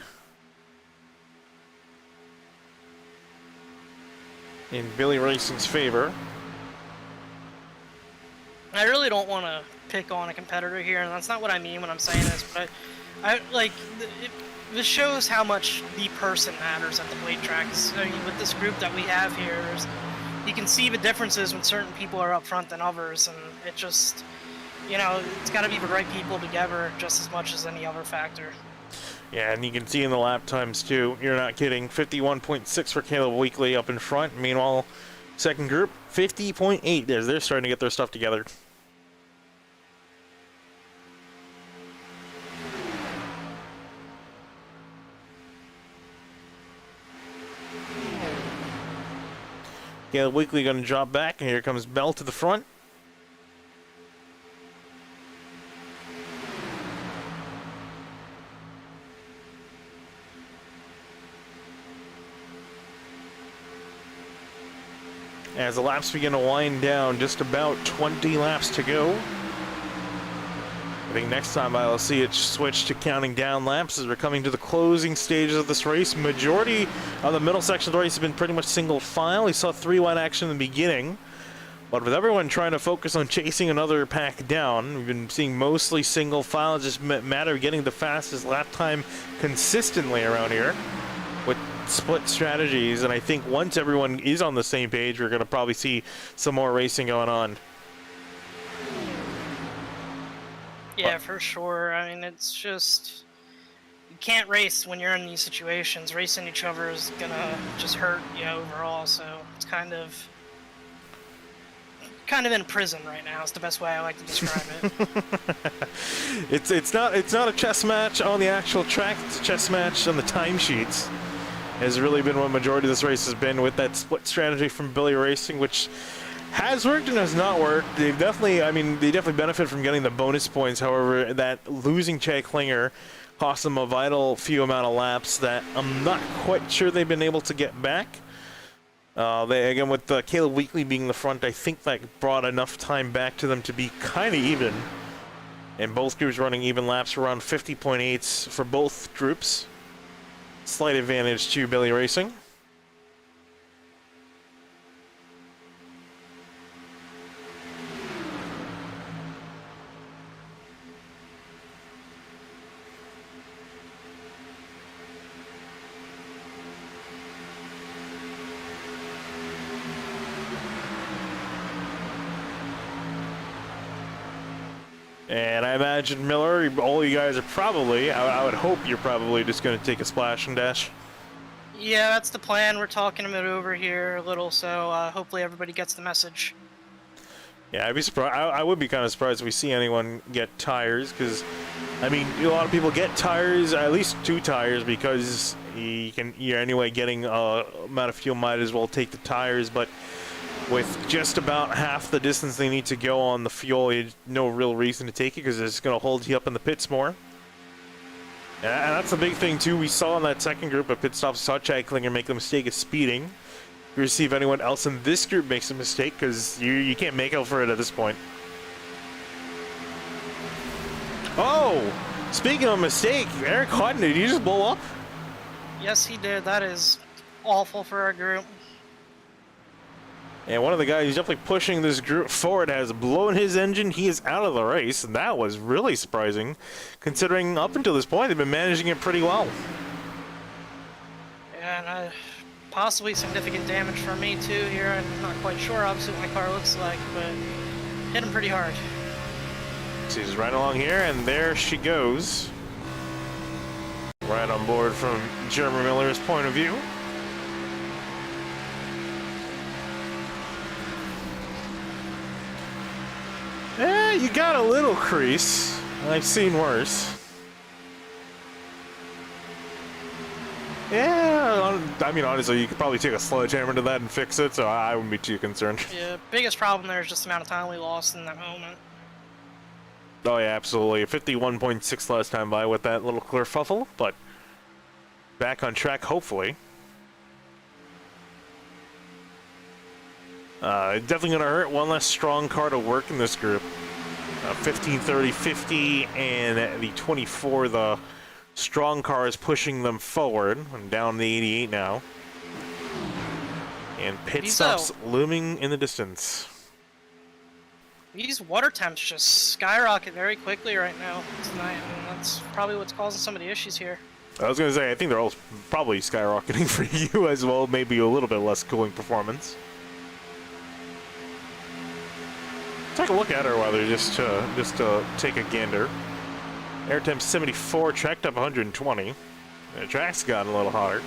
in Billy Racing's favor. I really don't want to pick on a competitor here, and that's not what I mean when I'm saying this, but I like this shows how much the person matters at the blade tracks. I mean, with this group that we have here, you can see the differences when certain people are up front than others, and it just, you know, it's got to be the right people together just as much as any other factor. Yeah, and you can see in the lap times too. You're not kidding. 51.6 for Caleb Weekly up in front. Meanwhile, second group 50.8 as they're starting to get their stuff together. Caleb Weekly going to drop back, and here comes Bell to the front. As the laps begin to wind down, just about 20 laps to go. I think next time I'll see it switch to counting down laps as we're coming to the closing stages of this race. Majority of the middle section of the race has been pretty much single file. We saw 3 wide action in the beginning, but with everyone trying to focus on chasing another pack down, we've been seeing mostly single file. It's just a matter of getting the fastest lap time consistently around here with split strategies, and I think once everyone is on the same page, we're going to probably see some more racing going on. Yeah, for sure. I mean, it's just, you can't race when you're in these situations. Racing each other is gonna just hurt you overall, so it's kind of in prison right now is the best way I like to describe it. It's not a chess match on the actual track, it's a chess match on the timesheets. Has really been what majority of this race has been, with that split strategy from Billy Racing, which has worked and has not worked. They definitely benefit from getting the bonus points. However, that losing Chad Klinger cost them a vital few amount of laps that I'm not quite sure they've been able to get back. Again, with Caleb Weekly being the front, I think that brought enough time back to them to be kind of even. And both groups running even laps, around 50.8s for both groups. Slight advantage to Billy Racing. And I imagine, Miller, all you guys are probably, I would hope you're probably just going to take a splash and dash. Yeah, that's the plan. We're talking it over here a little, so hopefully everybody gets the message. Yeah, I'd be surprised. I would be kind of surprised if we see anyone get tires, because, I mean, a lot of people get tires, at least 2 tires, because you're anyway getting amount of fuel, might as well take the tires, but with just about half the distance they need to go on the fuel, there's no real reason to take it, because it's going to hold you up in the pits more. And that's a big thing, too. We saw in that second group of pit stops, saw Chad Klinger make the mistake of speeding. You see if anyone else in this group makes a mistake, because you can't make out for it at this point. Oh! Speaking of mistake, Eric Hutton, did you just blow up? Yes, he did. That is awful for our group. And one of the guys who's definitely pushing this group forward has blown his engine. He is out of the race, and that was really surprising, considering up until this point they've been managing it pretty well. And possibly significant damage for me too here. I'm not quite sure, obviously, what my car looks like, but hit him pretty hard. She's right along here, and there she goes. Right on board from Jeremy Miller's point of view. Yeah, you got a little crease. I've seen worse. Yeah, I mean, honestly, you could probably take a sledgehammer to that and fix it, so I wouldn't be too concerned. Yeah, biggest problem there is just the amount of time we lost in that moment. Oh yeah, absolutely. 51.6 last time by with that little kerfuffle, but back on track, hopefully. Definitely going to hurt. One less strong car to work in this group. 15, 30, 50, and the 24, the strong car is pushing them forward. I'm down the 88 now. And pit stops looming in the distance. These water temps just skyrocket very quickly right now tonight, and that's probably what's causing some of the issues here. I was going to say, I think they're all probably skyrocketing for you as well. Maybe a little bit less cooling performance. Take a look at her while they're just to take a gander. Air temp 74, tracked up 120. The track's gotten a little hotter.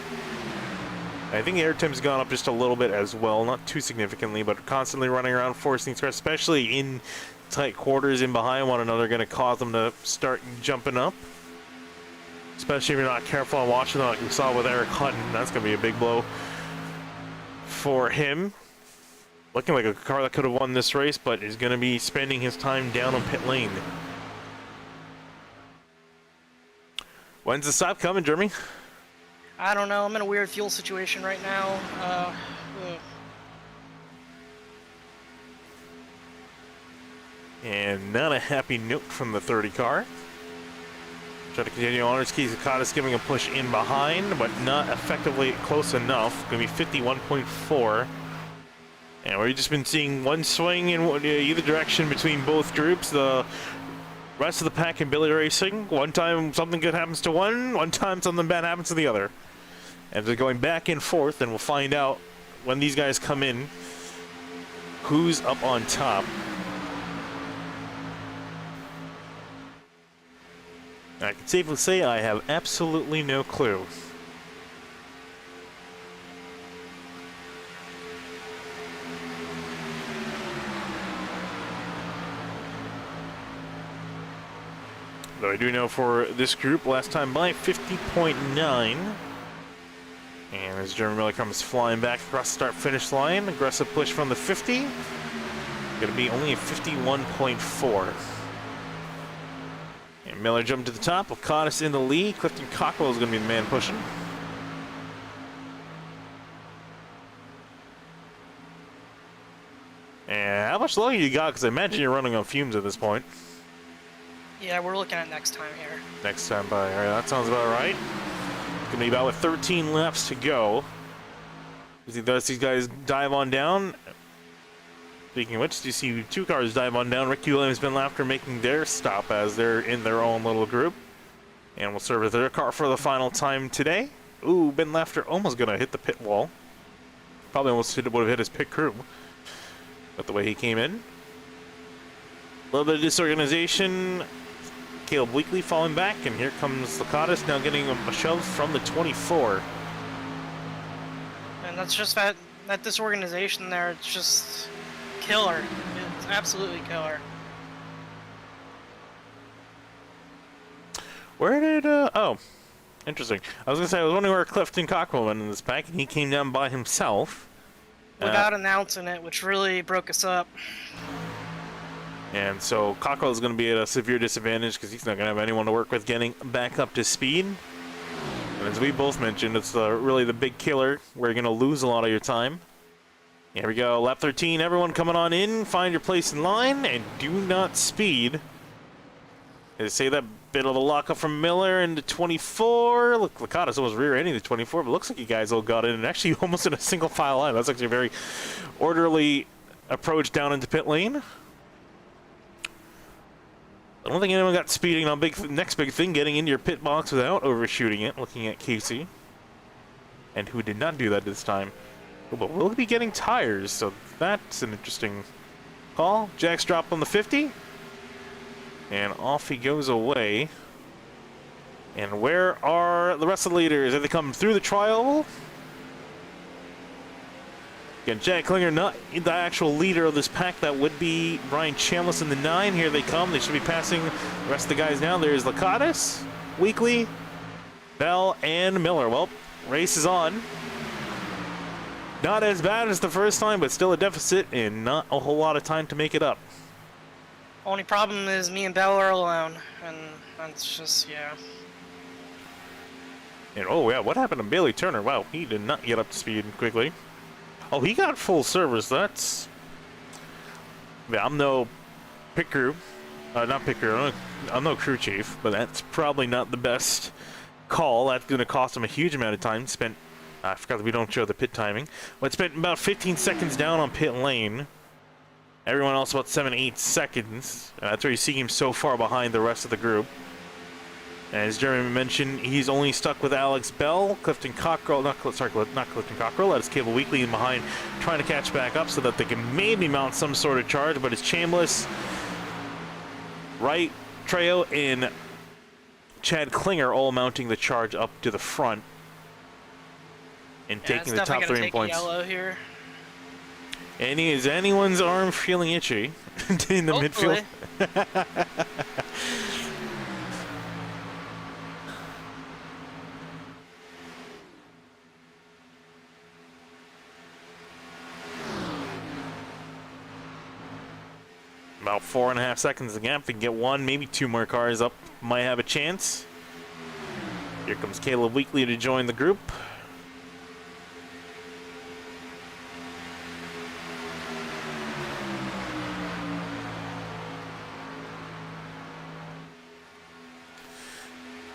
I think the air temp's gone up just a little bit as well, not too significantly, but constantly running around forcing things, especially in tight quarters in behind one another, going to cause them to start jumping up. Especially if you're not careful on watching, like we saw with Eric Hutton. That's going to be a big blow for him. Looking like a car that could have won this race, but is going to be spending his time down on pit lane. When's the stop coming, Jeremy? I don't know. I'm in a weird fuel situation right now. And not a happy note from the 30 car. Try to continue on. Kizakatis giving a push in behind, but not effectively close enough. Going to be 51.4. And we've just been seeing one swing in either direction between both groups. The rest of the pack in Billy Racing. One time something good happens to one time something bad happens to the other. And they're going back and forth, and we'll find out when these guys come in who's up on top. I can safely say I have absolutely no clue. Though I do know for this group, last time by 50.9. And as Jeremy Miller comes flying back across the start-finish line, aggressive push from the 50. Going to be only a 51.4. And Miller jumped to the top. O'Connor in the lead. Clifton Cockwell is going to be the man pushing. And how much longer you got? Because I imagine you're running on fumes at this point. Yeah, we're looking at next time here. Next time by. All right, that sounds about right. It's going to be about with 13 laps to go. As he does, these guys dive on down. Speaking of which, you see 2 cars dive on down. Ricky Williams, Ben Lafter making their stop as they're in their own little group. And will serve as their car for the final time today. Ooh, Ben Lafter almost going to hit the pit wall. Probably almost would have hit his pit crew. But the way he came in. little bit of disorganization. Caleb Weekly falling back, and here comes Lakatos now getting a shove from the 24. And that's just that disorganization there. It's just killer. It's absolutely killer. Where did, oh, interesting. I was gonna say, I was wondering where Clifton Cockrell went in this pack, and he came down by himself. Without announcing it, which really broke us up. And so Cockrell is going to be at a severe disadvantage because he's not going to have anyone to work with getting back up to speed. And as we both mentioned, it's really the big killer where you're going to lose a lot of your time. Here we go, lap 13. Everyone coming on in, find your place in line, and do not speed. They say that bit of a lockup from Miller into 24. Look, Lakatos was rear-ending the 24, but looks like you guys all got in and actually almost in a single file line. That's actually a very orderly approach down into pit lane. I don't think anyone got speeding on next big thing, getting into your pit box without overshooting it, looking at Casey. And who did not do that this time. Oh, but we'll be getting tires, so that's an interesting call. Jack's dropped on the 50. And off he goes away. And where are the rest of the leaders? Have they come through the trial? Again, Jack Klinger not the actual leader of this pack. That would be Brian Chambliss in the 9. Here they come. They should be passing the rest of the guys now. There's Lakatos, Weekly, Bell, and Miller. Well, race is on. Not as bad as the first time, but still a deficit and not a whole lot of time to make it up. Only problem is me and Bell are alone, and that's just, yeah. And oh yeah, what happened to Bailey Turner? Wow, he did not get up to speed quickly. Oh, he got full service. That's... Yeah, I'm no pit crew. Not pit crew. I'm no crew chief, but that's probably not the best call. That's going to cost him a huge amount of time. Spent... I forgot that we don't show the pit timing. But spent about 15 seconds down on pit lane. Everyone else about 7-8 seconds. That's where you see him so far behind the rest of the group. And as Jeremy mentioned, he's only stuck with Alex Bell, Clifton Cockrell, not Clifton Cockrell, that is Cable Weekly in behind, trying to catch back up so that they can maybe mount some sort of charge, but it's Chambliss, Wright, Trejo, and Chad Klinger all mounting the charge up to the front and taking the top 3 points. Yellow here. And is anyone's arm feeling itchy in the midfield? About 4.5 seconds the gap. They can get one, maybe 2 more cars up. Might have a chance. Here comes Caleb Weekly to join the group.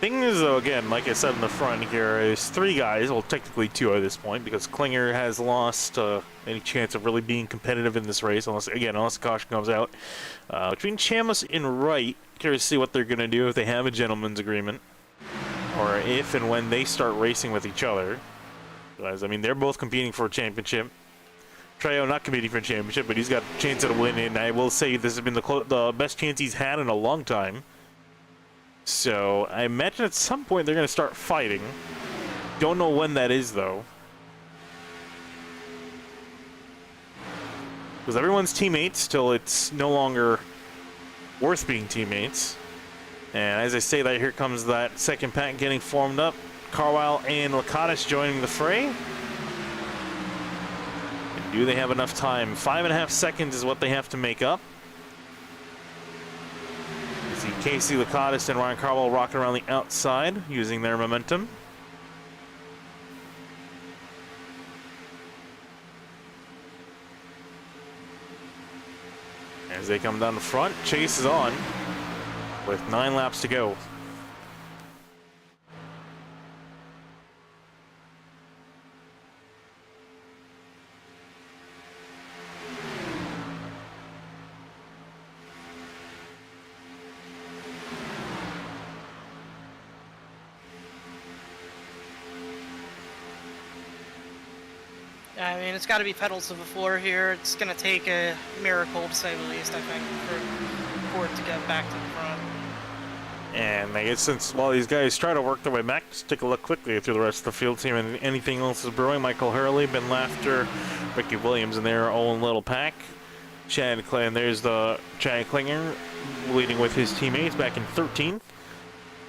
Thing is, though, again, like I said in the front here, is 3 guys, well, technically 2 at this point, because Klinger has lost any chance of really being competitive in this race, unless the caution comes out. Between Chambliss and Wright, curious to see what they're going to do if they have a gentleman's agreement, or if and when they start racing with each other. Because, I mean, they're both competing for a championship. Trejo not competing for a championship, but he's got a chance at a win, and I will say this has been the best chance he's had in a long time. So, I imagine at some point they're going to start fighting. Don't know when that is, though. Because everyone's teammates till it's no longer worth being teammates. And as I say that, here comes that second pack getting formed up. Carwile and Lakatos joining the fray. And do they have enough time? 5.5 seconds is what they have to make up. See Casey Lakatos and Ryan Carwell rocking around the outside, using their momentum. As they come down the front, chase is on with 9 laps to go. I mean, it's got to be pedals to the floor here. It's going to take a miracle, to say the least, I think, for it to get back to the front. And I guess since while these guys try to work their way back, just take a look quickly through the rest of the field team and anything else is brewing. Michael Hurley, Ben Laughter, Ricky Williams in their own little pack. And there's the Chad Klinger leading with his teammates back in 13th.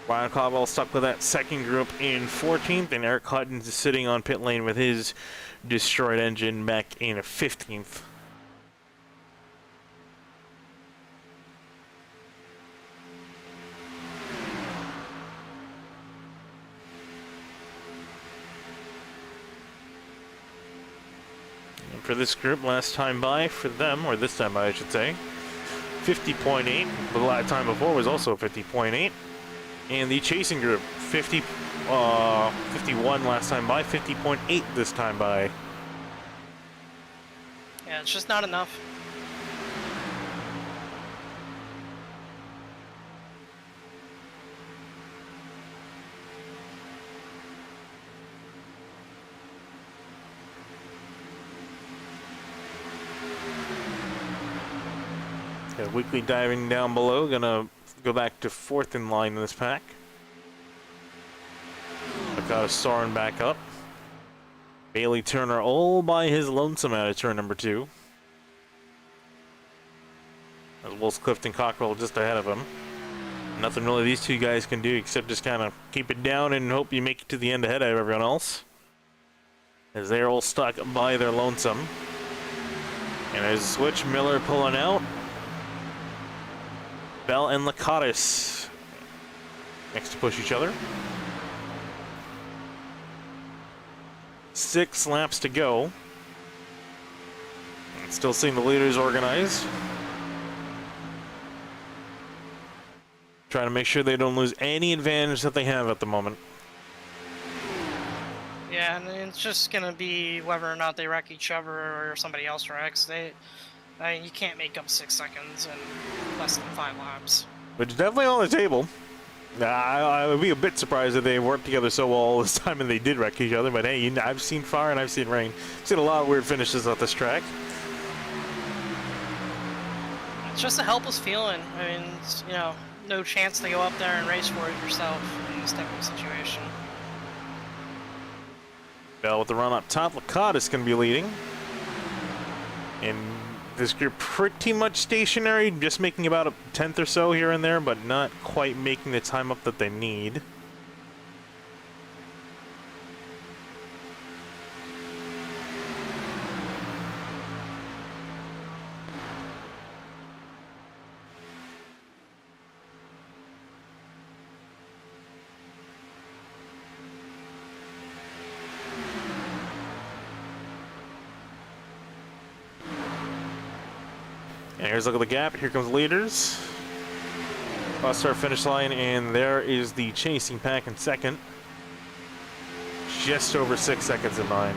Ryan Caldwell stuck with that second group in 14th, and Eric Hutton's sitting on pit lane with his destroyed engine back in 15th. For this group, last time by for them, or this time by I should say, 50.8. The last time before was also 50.8. And the chasing group, 51 last time by, 50.8 this time by. Yeah, it's just not enough. Yeah, Weekly diving down below, gonna go back to 4th in line in this pack. I've got a Soren back up. Bailey Turner all by his lonesome out of turn number 2. As Wolves Clifton Cockrell just ahead of him. Nothing really these two guys can do except just kind of keep it down and hope you make it to the end ahead of everyone else. As they're all stuck by their lonesome. And there's a switch, Miller pulling out. Bell and Lakatos next to push each other. 6 laps to go. And still seeing the leaders organized. Trying to make sure they don't lose any advantage that they have at the moment. Yeah, and it's just gonna be whether or not they wreck each other or somebody else wrecks. I mean, you can't make up 6 seconds in less than 5 laps. But it's definitely on the table. I would be a bit surprised if they worked together so well all this time and they did wreck each other. But hey, I've seen fire and I've seen rain. I've seen a lot of weird finishes at this track. It's just a helpless feeling. I mean, it's, you know, no chance to go up there and race for it yourself in this type of situation. Bell with the run up top. Lakatos is going to be leading. And this group pretty much stationary, just making about a 10th or so here and there, but not quite making the time up that they need. And here's a look at the gap. Here comes the leaders. Cross our finish line, and there is the chasing pack in second. Just over 6 seconds in line.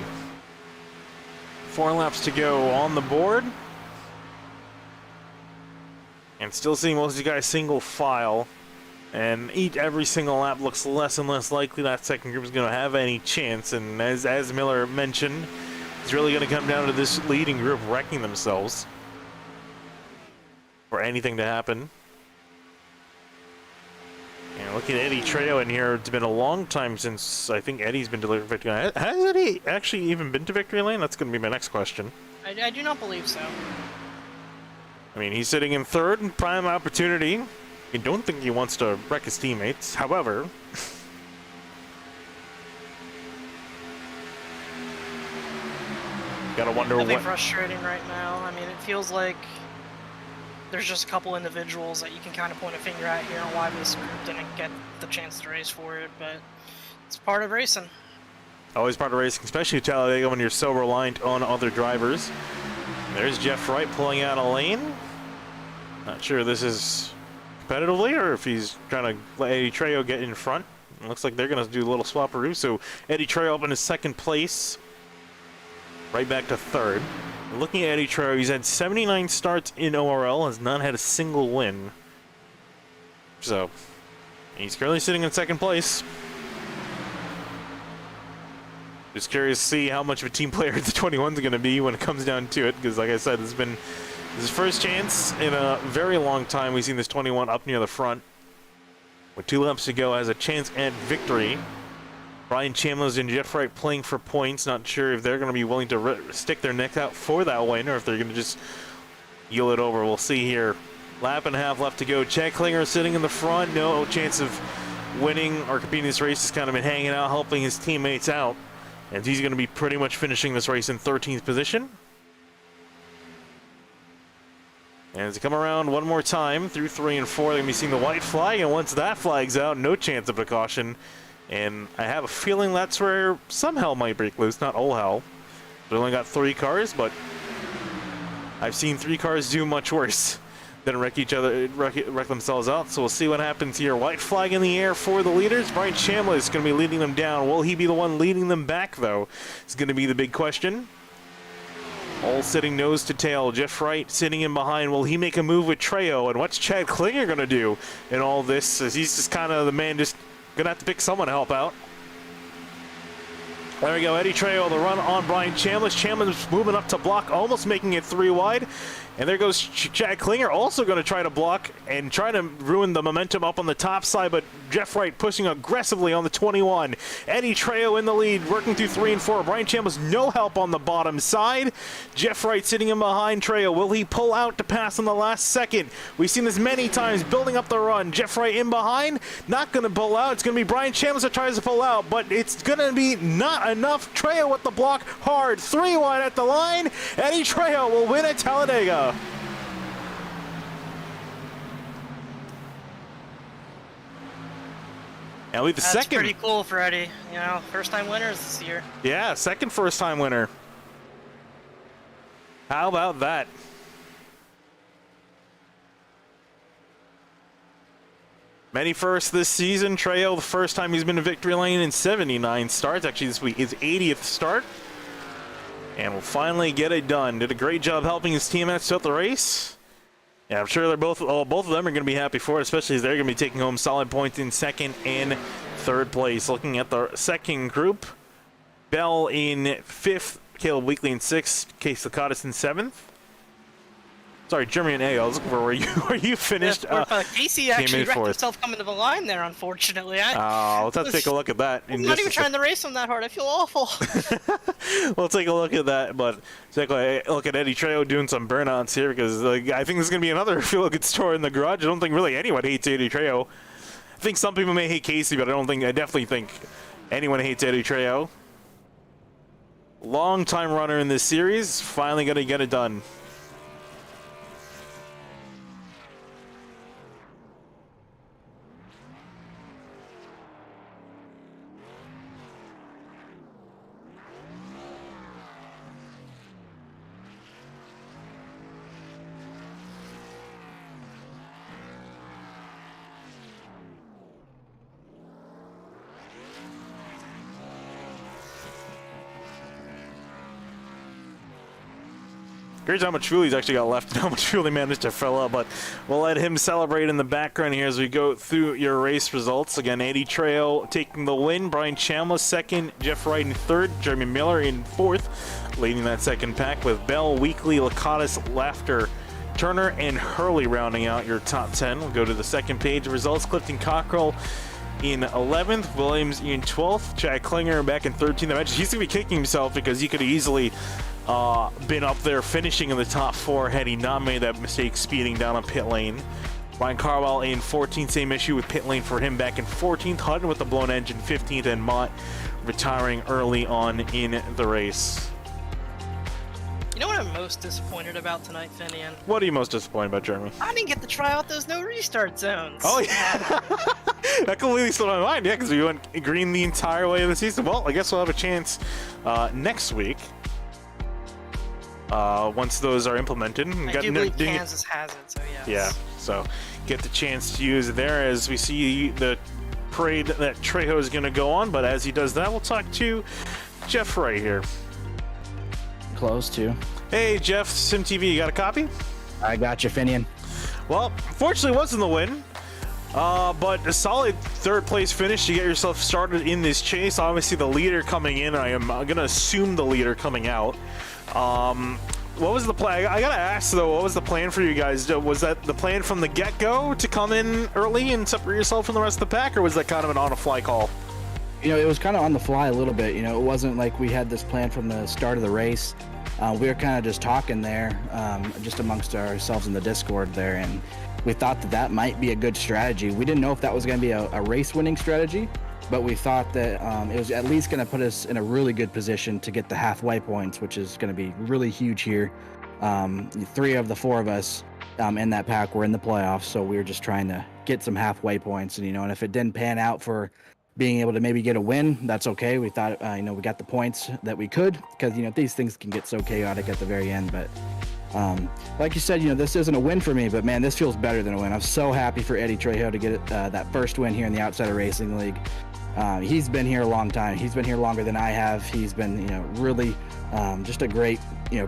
4 laps to go on the board. And still seeing most of you guys single file. And every single lap looks less and less likely that second group is going to have any chance. And as Miller mentioned, it's really going to come down to this leading group wrecking themselves for anything to happen. And looking at Eddie Trejo in here, it's been a long time since I think Eddie's been delivered victory lane. Has Eddie actually even been to victory lane? That's going to be my next question. I do not believe so. I mean, he's sitting in 3rd in prime opportunity. I don't think he wants to wreck his teammates. However, gotta wonder It's what. frustrating right now. I mean, it feels like there's just a couple individuals that you can kind of point a finger at here on why this group didn't get the chance to race for it, but it's part of racing. Always part of racing, especially Talladega when you're so reliant on other drivers. There's Jeff Wright pulling out a lane. Not sure this is competitively or if he's trying to let Eddie Trejo get in front. It looks like they're going to do a little swapperoo. So Eddie Trejo up in his 2nd place. Right back to 3rd. Looking at Eddie Trejo, he's had 79 starts in ORL, has not had a single win. So, he's currently sitting in 2nd place. Just curious to see how much of a team player the 21's going to be when it comes down to it, because like I said, this has been His first chance in a very long time. We've seen this 21 up near the front. With 2 laps to go, has a chance at victory. Brian Chambliss and Jeff Wright playing for points. Not sure if they're going to be willing to stick their neck out for that win or if they're going to just yield it over. We'll see here. Lap and a half left to go. Chad Klinger sitting in the front. No chance of winning or competing this race. He's kind of been hanging out, helping his teammates out. And he's going to be pretty much finishing this race in 13th position. And as they come around one more time through 3 and 4, they're going to be seeing the white flag. And once that flag's out, no chance of a caution. And I have a feeling that's where some hell might break loose, not all hell. They only got 3 cars, but I've seen 3 cars do much worse than wreck themselves out. So we'll see what happens here. White flag in the air for the leaders. Brian Chambliss is going to be leading them down. Will he be the one leading them back, though? It's going to be the big question. All sitting nose to tail. Jeff Wright sitting in behind. Will he make a move with Trejo? And what's Chad Klinger going to do in all this? As he's just kind of the man just going to have to pick someone to help out. There we go. Eddie Trejo, the run on Brian Chambliss. Chambliss moving up to block, almost making it 3 wide. And there goes Chad Klinger, also going to try to block and try to ruin the momentum up on the top side, but Jeff Wright pushing aggressively on the 21. Eddie Trejo in the lead, working through 3 and 4. Brian Chambliss, no help on the bottom side. Jeff Wright sitting in behind Trejo. Will he pull out to pass on the last second? We've seen this many times, building up the run. Jeff Wright in behind, not going to pull out. It's going to be Brian Chambliss that tries to pull out, but it's going to be not enough. Trejo with the block hard, 3 wide at the line. Eddie Trejo will win at Talladega. And we the That's second. pretty cool for Eddie. You know, first-time winners this year. Yeah, second first-time winner. How about that? Many firsts this season. Trejo, the first time he's been to victory lane in 79 starts. Actually, this week his 80th start. And will finally get it done. Did a great job helping his teammates throughout the race. Yeah, I'm sure they're both of them are going to be happy for it, especially as they're going to be taking home solid points in 2nd and 3rd place. Looking at the second group, Bell in 5th, Caleb Weekly in 6th, Case Lakatis in 7th. Sorry, Jeremy and A. I was looking for where you finished. Casey actually wrecked himself coming to the line there, unfortunately. Let's have to take a look at that. I'm not even trying to race him that hard. I feel awful. We'll take a look at that, but take a look at Eddie Trejo doing some burnouts here because I think this is going to be another feel-good story in the garage. I don't think really anyone hates Eddie Trejo. I think some people may hate Casey, but I definitely think anyone hates Eddie Trejo. Long-time runner in this series, finally going to get it done. Here's how much fuel he's actually got left and how much fuel they managed to fill up, but we'll let him celebrate in the background here as we go through your race results. Again, Eddie Trejo taking the win, Brian Chambliss 2nd, Jeff Wright in 3rd, Jeremy Miller in 4th, leading that second pack with Bell, Weekly, Lakatis, Laughter, Turner, and Hurley rounding out your top 10. We'll go to the second page of results. Clifton Cockrell in 11th, Williams in 12th, Chad Klinger back in 13th. He's going to be kicking himself because he could have easily been up there finishing in the top 4 had he not made that mistake speeding down on pit lane. Ryan Carwell in 14th, same issue with pit lane for him back in 14th. Hutton with the blown engine 15th, and Mott retiring early on in the race. You know what I'm most disappointed about tonight, Finian? What are you most disappointed about, Jeremy? I didn't get to try out those no restart zones. Oh, yeah. That completely slipped my mind, yeah, because we went green the entire way of the season. Well, I guess we'll have a chance next week. Once those are implemented. I do believe Kansas has it, so yes. Yeah, so get the chance to use it there as we see the parade that Trejo is going to go on. But as he does that, we'll talk to Jeff right here. Close to. Hey, Jeff, SimTV, you got a copy? I got you, Finian. Well, unfortunately, it wasn't the win. But a solid 3rd place finish to get yourself started in this chase. Obviously, the leader coming in, I am going to assume the leader coming out. What was the plan? I gotta ask though, what was the plan for you guys? Was that the plan from the get-go to come in early and separate yourself from the rest of the pack, or was that kind of an on-a-fly call? It was kind of on the fly a little bit. It wasn't like we had this plan from the start of the race. We were kind of just talking there, just amongst ourselves in the Discord there, and we thought that might be a good strategy. We didn't know if that was going to be a race-winning strategy, but we thought that it was at least going to put us in a really good position to get the halfway points, which is going to be really huge here. 3 of the 4 of us in that pack were in the playoffs, so we were just trying to get some halfway points. And if it didn't pan out for being able to maybe get a win, that's okay. We thought, we got the points that we could, because these things can get so chaotic at the very end. But like you said, this isn't a win for me, but man, this feels better than a win. I'm so happy for Eddie Trejo to get that first win here in the Outsider Racing League. He's been here a long time. He's been here longer than I have. He's been, really just a great,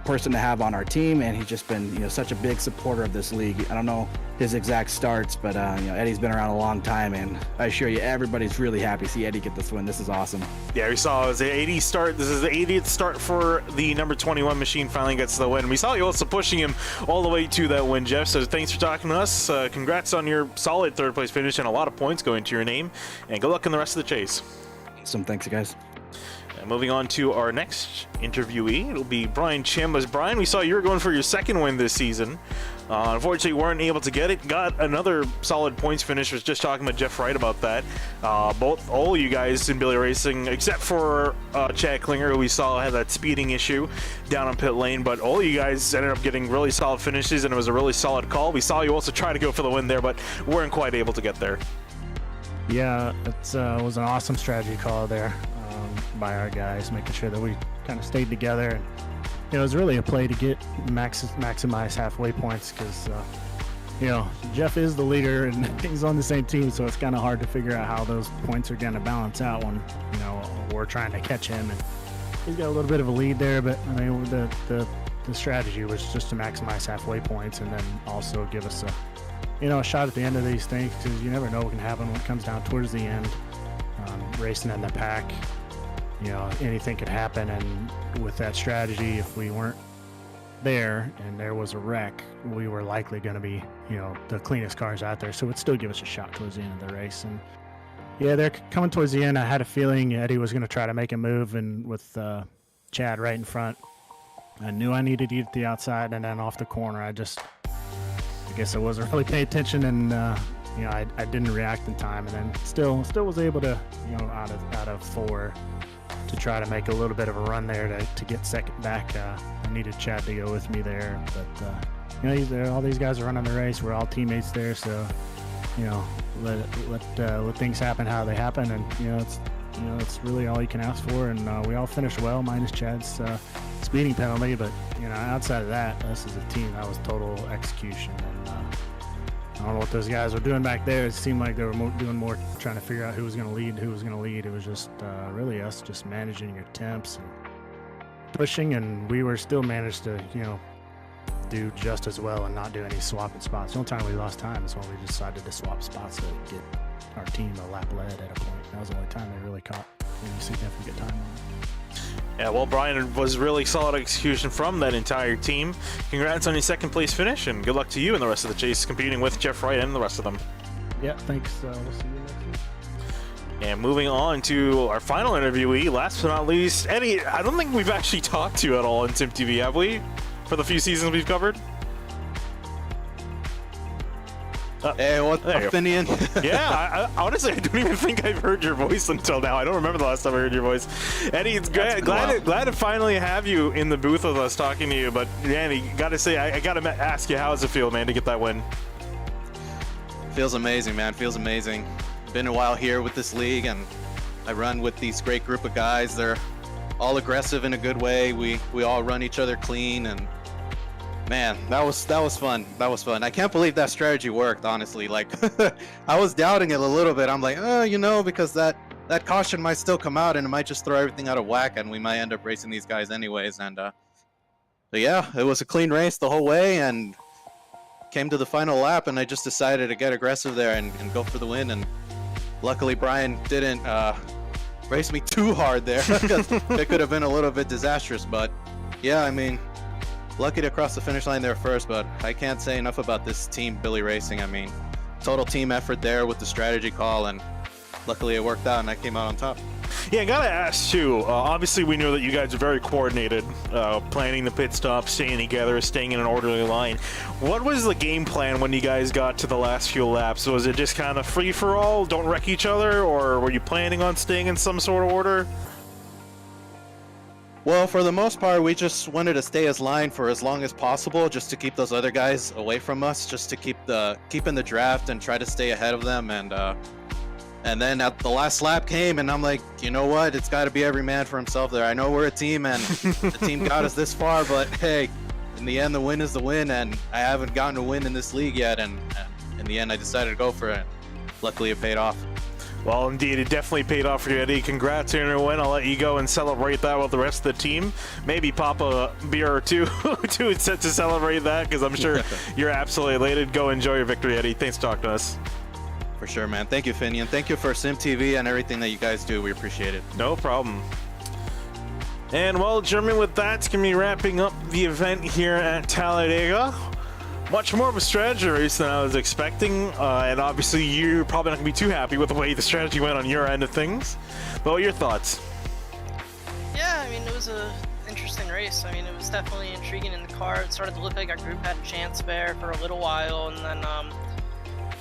person to have on our team, and he's just been, such a big supporter of this league. I don't know his exact starts, but Eddie's been around a long time, and I assure you, everybody's really happy to see Eddie get this win. This is awesome. Yeah, we saw it was the 80 start. This is the 80th start for the number 21 machine. Finally gets the win. We saw you also pushing him all the way to that win, Jeff. So thanks for talking to us. Congrats on your solid 3rd place finish and a lot of points going to your name. And good luck in the rest of the chase. Awesome. Thanks, guys. Moving on to our next interviewee, it'll be Brian Chambers. Brian, we saw you were going for your 2nd win this season. Unfortunately, weren't able to get it. Got another solid points finish. Was just talking with Jeff Wright about that. All you guys in Billy Racing, except for Chad Klinger, who we saw had that speeding issue down on pit lane, but all you guys ended up getting really solid finishes, and it was a really solid call. We saw you also try to go for the win there, but weren't quite able to get there. Yeah, it was an awesome strategy call there by our guys, making sure that we kind of stayed together. And it was really a play to get maximize halfway points, because Jeff is the leader and he's on the same team, so it's kind of hard to figure out how those points are going to balance out when we're trying to catch him. And he's got a little bit of a lead there, but I mean the strategy was just to maximize halfway points, and then also give us a shot at the end of these things, because you never know what can happen when it comes down towards the end. Racing in the pack, anything could happen, and with that strategy, if we weren't there and there was a wreck, we were likely going to be, the cleanest cars out there, so it would still give us a shot towards the end of the race. And yeah, they're coming towards the end. I had a feeling Eddie was going to try to make a move, and with Chad right in front, I knew I needed to get the outside, and then off the corner, I guess I wasn't really paying attention, and I didn't react in time, and then still was able to, out of 4, to try to make a little bit of a run there to get second back. I needed Chad to go with me there, but all these guys are running the race. We're all teammates there, so let things happen how they happen, and it's really all you can ask for. And we all finished well, minus Chad's speeding penalty, but outside of that, us as a team, that was total execution. And I don't know what those guys were doing back there. It seemed like they were doing more trying to figure out who was going to lead, It was just really us just managing your temps and pushing, and we were still managed to do just as well and not do any swapping spots. The only time we lost time is when we decided to swap spots to get our team a lap led at a point. That was the only time they really caught any significant time on it. Yeah, well, Brian, was really solid execution from that entire team. Congrats on your 2nd place finish, and good luck to you and the rest of the chase, competing with Jeff Wright and the rest of them. Yeah, thanks. We'll see you next week. And moving on to our final interviewee, last but not least, Eddie. I don't think we've actually talked to you at all on Sim TV, have we? For the few seasons we've covered? Hey, what's up, Finian? Yeah, I honestly, I don't even think I've heard your voice until now. I don't remember the last time I heard your voice. Eddie, it's glad to finally have you in the booth with us talking to you. But, Eddie, gotta say, I gotta ask you, how does it feel, man, to get that win? Feels amazing, man. Feels amazing. Been a while here with this league, and I run with these great group of guys. They're all aggressive in a good way. We all run each other clean, and man, that was fun. That was fun. I can't believe that strategy worked, honestly. Like, I was doubting it a little bit. I'm like, because that caution might still come out, and it might just throw everything out of whack, and we might end up racing these guys anyways. And but yeah, it was a clean race the whole way, and came to the final lap, and I just decided to get aggressive there and go for the win. And luckily, Brian didn't race me too hard there, because it could have been a little bit disastrous. But yeah, I mean, lucky to cross the finish line there first, but I can't say enough about this team, Billy Racing. I mean, total team effort there with the strategy call, and luckily it worked out and I came out on top. Yeah, I gotta ask too. Obviously, we know that you guys are very coordinated, planning the pit stop, staying together, staying in an orderly line. What was the game plan when you guys got to the last few laps? Was it just kind of free for all, don't wreck each other, or were you planning on staying in some sort of order? Well, for the most part, we just wanted to stay as line for as long as possible, just to keep those other guys away from us, just to keep in the draft and try to stay ahead of them. And then at the last lap came, and I'm like, you know what? It's got to be every man for himself there. I know we're a team, and the team got us this far, but hey, in the end, the win is the win, and I haven't gotten a win in this league yet, and in the end, I decided to go for it. Luckily, it paid off. Well, indeed, it definitely paid off for you, Eddie. Congrats on your win. I'll let you go and celebrate that with the rest of the team. Maybe pop a beer or two to celebrate that, because I'm sure you're absolutely elated. Go enjoy your victory, Eddie. Thanks for talking to us. For sure, man. Thank you, Finian. Thank you for SimTV and everything that you guys do. We appreciate it. No problem. And well, Jeremy, with that, it's going to be wrapping up the event here at Talladega. Much more of a strategy race than I was expecting, and obviously you're probably not going to be too happy with the way the strategy went on your end of things. But what are your thoughts? Yeah, I mean, it was a interesting race. I mean, it was definitely intriguing in the car. It started to look like our group had a chance there for a little while, and then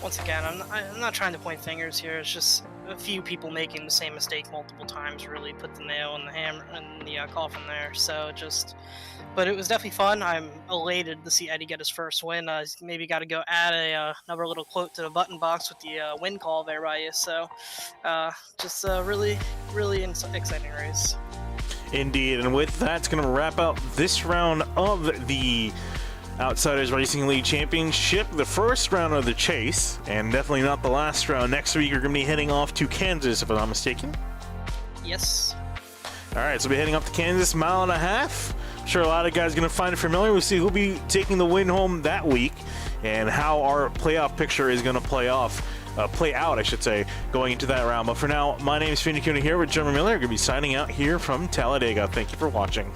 once again, I'm not trying to point fingers here. It's just a few people making the same mistake multiple times really put the nail in the hammer and the coffin there. So but it was definitely fun. I'm elated to see Eddie get his first win. Maybe got to go add another little quote to the button box with the win call there by you. So just a really, really exciting race. Indeed, and with that, it's going to wrap up this round of the Outsiders Racing League Championship, the first round of the chase, and definitely not the last round. Next week, you're going to be heading off to Kansas, if I'm not mistaken. Yes. All right, so we'll be heading up to Kansas, mile and a half. I'm sure a lot of guys are going to find it familiar. We'll see who'll be taking the win home that week and how our playoff picture is going to play out, I should say, going into that round. But for now, my name is Finney Kuna here with Jeremy Miller. We're going to be signing out here from Talladega. Thank you for watching.